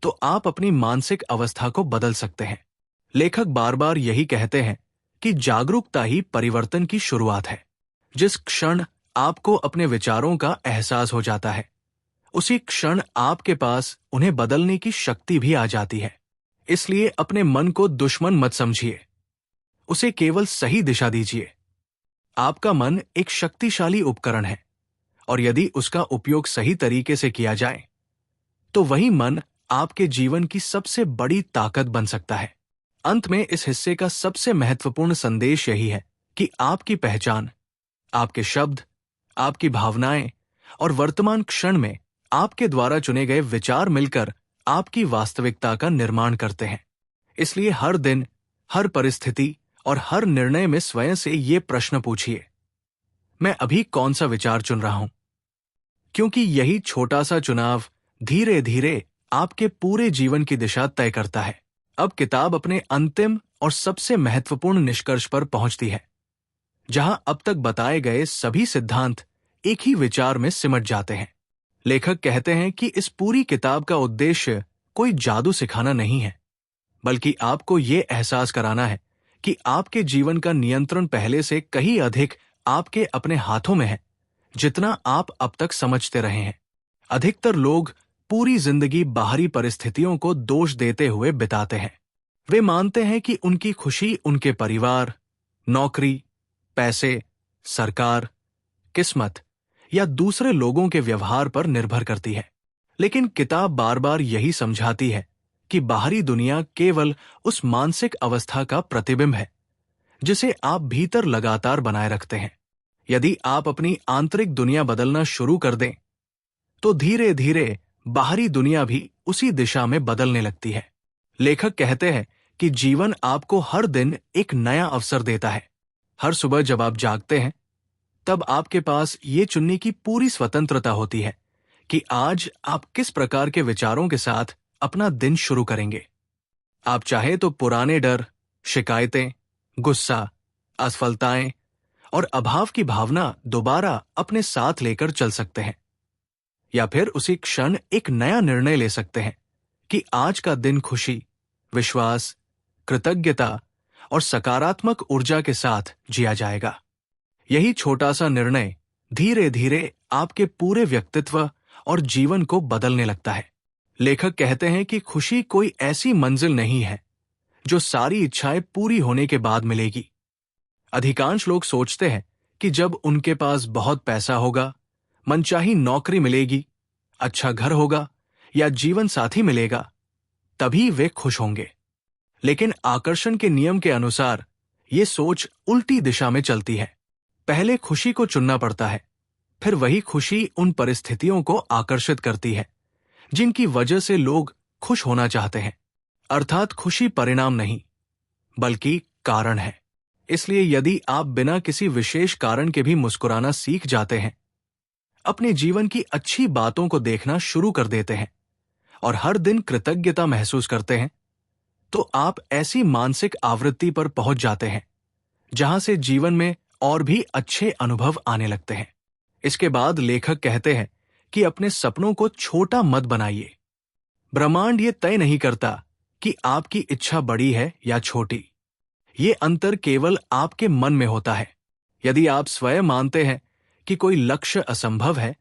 तो आप अपनी मानसिक अवस्था को बदल सकते हैं। लेखक बार बार यही कहते हैं कि जागरूकता ही परिवर्तन की शुरुआत है। जिस क्षण आपको अपने विचारों का एहसास हो जाता है, उसी क्षण आपके पास उन्हें बदलने की शक्ति भी आ जाती है। इसलिए अपने मन को दुश्मन मत समझिए, उसे केवल सही दिशा दीजिए। आपका मन एक शक्तिशाली उपकरण है और यदि उसका उपयोग सही तरीके से किया जाए, तो वही मन आपके जीवन की सबसे बड़ी ताकत बन सकता है। अंत में इस हिस्से का सबसे महत्वपूर्ण संदेश यही है कि आपकी पहचान, आपके शब्द, आपकी भावनाएं और वर्तमान क्षण में आपके द्वारा चुने गए विचार मिलकर आपकी वास्तविकता का निर्माण करते हैं। इसलिए हर दिन, हर परिस्थिति और हर निर्णय में स्वयं से ये प्रश्न पूछिए, मैं अभी कौन सा विचार चुन रहा हूं? क्योंकि यही छोटा सा चुनाव धीरे धीरे आपके पूरे जीवन की दिशा तय करता है। अब किताब अपने अंतिम और सबसे महत्वपूर्ण निष्कर्ष पर पहुंचती है, जहां अब तक बताए गए सभी सिद्धांत एक ही विचार में सिमट जाते हैं। लेखक कहते हैं कि इस पूरी किताब का उद्देश्य कोई जादू सिखाना नहीं है, बल्कि आपको ये एहसास कराना है कि आपके जीवन का नियंत्रण पहले से कहीं अधिक आपके अपने हाथों में है, जितना आप अब तक समझते रहे हैं। अधिकतर लोग पूरी जिंदगी बाहरी परिस्थितियों को दोष देते हुए बिताते हैं। वे मानते हैं कि उनकी खुशी उनके परिवार, नौकरी, पैसे, सरकार, किस्मत या दूसरे लोगों के व्यवहार पर निर्भर करती है। लेकिन किताब बार बार यही समझाती है कि बाहरी दुनिया केवल उस मानसिक अवस्था का प्रतिबिंब है जिसे आप भीतर लगातार बनाए रखते हैं। यदि आप अपनी आंतरिक दुनिया बदलना शुरू कर दें, तो धीरे धीरे बाहरी दुनिया भी उसी दिशा में बदलने लगती है। लेखक कहते हैं कि जीवन आपको हर दिन एक नया अवसर देता है। हर सुबह जब आप जागते हैं, तब आपके पास ये चुनने की पूरी स्वतंत्रता होती है कि आज आप किस प्रकार के विचारों के साथ अपना दिन शुरू करेंगे। आप चाहे तो पुराने डर, शिकायतें, गुस्सा, असफलताएं और अभाव की भावना दोबारा अपने साथ लेकर चल सकते हैं, या फिर उसी क्षण एक नया निर्णय ले सकते हैं कि आज का दिन खुशी, विश्वास, कृतज्ञता और सकारात्मक ऊर्जा के साथ जिया जाएगा। यही छोटा सा निर्णय धीरे धीरे आपके पूरे व्यक्तित्व और जीवन को बदलने लगता है। लेखक कहते हैं कि खुशी कोई ऐसी मंजिल नहीं है जो सारी इच्छाएं पूरी होने के बाद मिलेगी। अधिकांश लोग सोचते हैं कि जब उनके पास बहुत पैसा होगा, मनचाही नौकरी मिलेगी, अच्छा घर होगा या जीवन साथी मिलेगा, तभी वे खुश होंगे। लेकिन आकर्षण के नियम के अनुसार ये सोच उल्टी दिशा में चलती है। पहले खुशी को चुनना पड़ता है, फिर वही खुशी उन परिस्थितियों को आकर्षित करती है जिनकी वजह से लोग खुश होना चाहते हैं। अर्थात खुशी परिणाम नहीं, बल्कि कारण है। इसलिए यदि आप बिना किसी विशेष कारण के भी मुस्कुराना सीख जाते हैं, अपने जीवन की अच्छी बातों को देखना शुरू कर देते हैं और हर दिन कृतज्ञता महसूस करते हैं, तो आप ऐसी मानसिक आवृत्ति पर पहुंच जाते हैं जहां से जीवन में और भी अच्छे अनुभव आने लगते हैं। इसके बाद लेखक कहते हैं कि अपने सपनों को छोटा मत बनाइए। ब्रह्मांड ये तय नहीं करता कि आपकी इच्छा बड़ी है या छोटी। ये अंतर केवल आपके मन में होता है। यदि आप स्वयं मानते हैं कि कोई लक्ष्य असंभव है,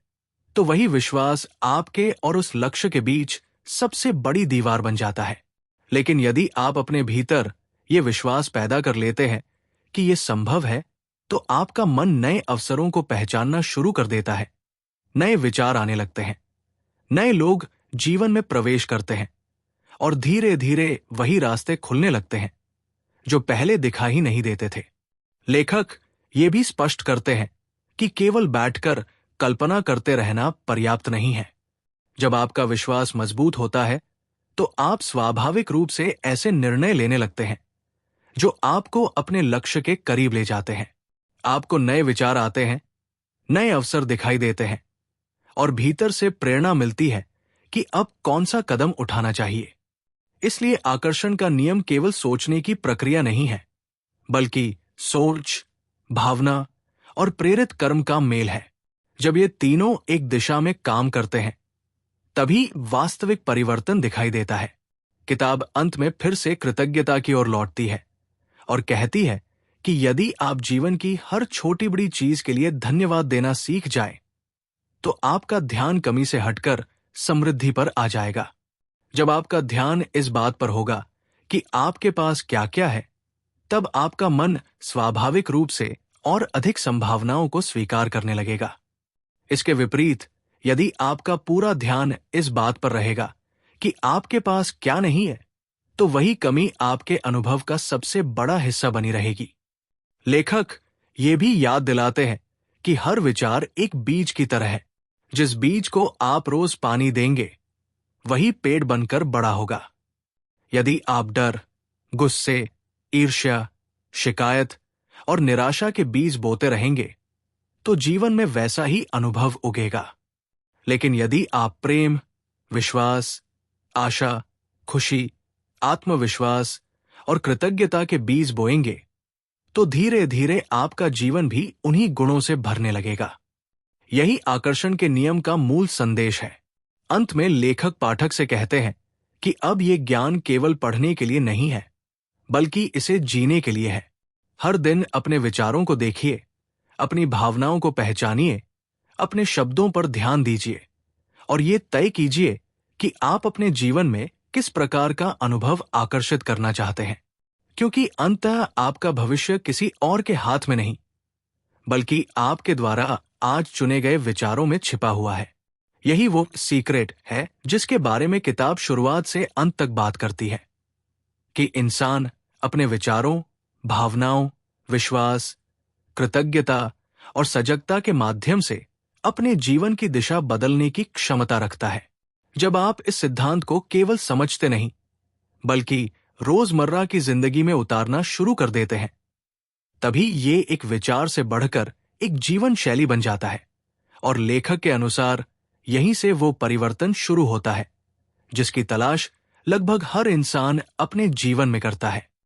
तो वही विश्वास आपके और उस लक्ष्य के बीच सबसे बड़ी दीवार बन जाता है। लेकिन यदि आप अपने भीतर ये विश्वास पैदा कर लेते हैं कि ये संभव है, तो आपका मन नए अवसरों को पहचानना शुरू कर देता है। नए विचार आने लगते हैं, नए लोग जीवन में प्रवेश करते हैं और धीरे धीरे वही रास्ते खुलने लगते हैं जो पहले दिखाई नहीं देते थे। लेखक ये भी स्पष्ट करते हैं कि केवल बैठकर कल्पना करते रहना पर्याप्त नहीं है। जब आपका विश्वास मजबूत होता है, तो आप स्वाभाविक रूप से ऐसे निर्णय लेने लगते हैं जो आपको अपने लक्ष्य के करीब ले जाते हैं। आपको नए विचार आते हैं, नए अवसर दिखाई देते हैं और भीतर से प्रेरणा मिलती है कि अब कौन सा कदम उठाना चाहिए। इसलिए आकर्षण का नियम केवल सोचने की प्रक्रिया नहीं है, बल्कि सोच, भावना और प्रेरित कर्म का मेल है। जब ये तीनों एक दिशा में काम करते हैं, तभी वास्तविक परिवर्तन दिखाई देता है। किताब अंत में फिर से कृतज्ञता की ओर लौटती है और कहती है कि यदि आप जीवन की हर छोटी बड़ी चीज के लिए धन्यवाद देना सीख जाएं, तो आपका ध्यान कमी से हटकर समृद्धि पर आ जाएगा। जब आपका ध्यान इस बात पर होगा कि आपके पास क्या क्या है, तब आपका मन स्वाभाविक रूप से और अधिक संभावनाओं को स्वीकार करने लगेगा। इसके विपरीत, यदि आपका पूरा ध्यान इस बात पर रहेगा कि आपके पास क्या नहीं है, तो वही कमी आपके अनुभव का सबसे बड़ा हिस्सा बनी रहेगी। लेखक ये भी याद दिलाते हैं कि हर विचार एक बीज की तरह है। जिस बीज को आप रोज पानी देंगे, वही पेड़ बनकर बड़ा होगा। यदि आप डर, गुस्से, ईर्ष्या, शिकायत और निराशा के बीज बोते रहेंगे, तो जीवन में वैसा ही अनुभव उगेगा। लेकिन यदि आप प्रेम, विश्वास, आशा, खुशी, आत्मविश्वास और कृतज्ञता के बीज बोएंगे, तो धीरे धीरे आपका जीवन भी उन्हीं गुणों से भरने लगेगा। यही आकर्षण के नियम का मूल संदेश है। अंत में लेखक पाठक से कहते हैं कि अब ये ज्ञान केवल पढ़ने के लिए नहीं है, बल्कि इसे जीने के लिए है। हर दिन अपने विचारों को देखिए, अपनी भावनाओं को पहचानिए, अपने शब्दों पर ध्यान दीजिए और ये तय कीजिए कि आप अपने जीवन में किस प्रकार का अनुभव आकर्षित करना चाहते हैं। क्योंकि अंततः आपका भविष्य किसी और के हाथ में नहीं, बल्कि आपके द्वारा आज चुने गए विचारों में छिपा हुआ है। यही वो सीक्रेट है जिसके बारे में किताब शुरुआत से अंत तक बात करती है कि इंसान अपने विचारों, भावनाओं, विश्वास, कृतज्ञता और सजगता के माध्यम से अपने जीवन की दिशा बदलने की क्षमता रखता है। जब आप इस सिद्धांत को केवल समझते नहीं, बल्कि रोजमर्रा की जिंदगी में उतारना शुरू कर देते हैं, तभी ये एक विचार से बढ़कर एक जीवन शैली बन जाता है। और लेखक के अनुसार यहीं से वो परिवर्तन शुरू होता है जिसकी तलाश लगभग हर इंसान अपने जीवन में करता है।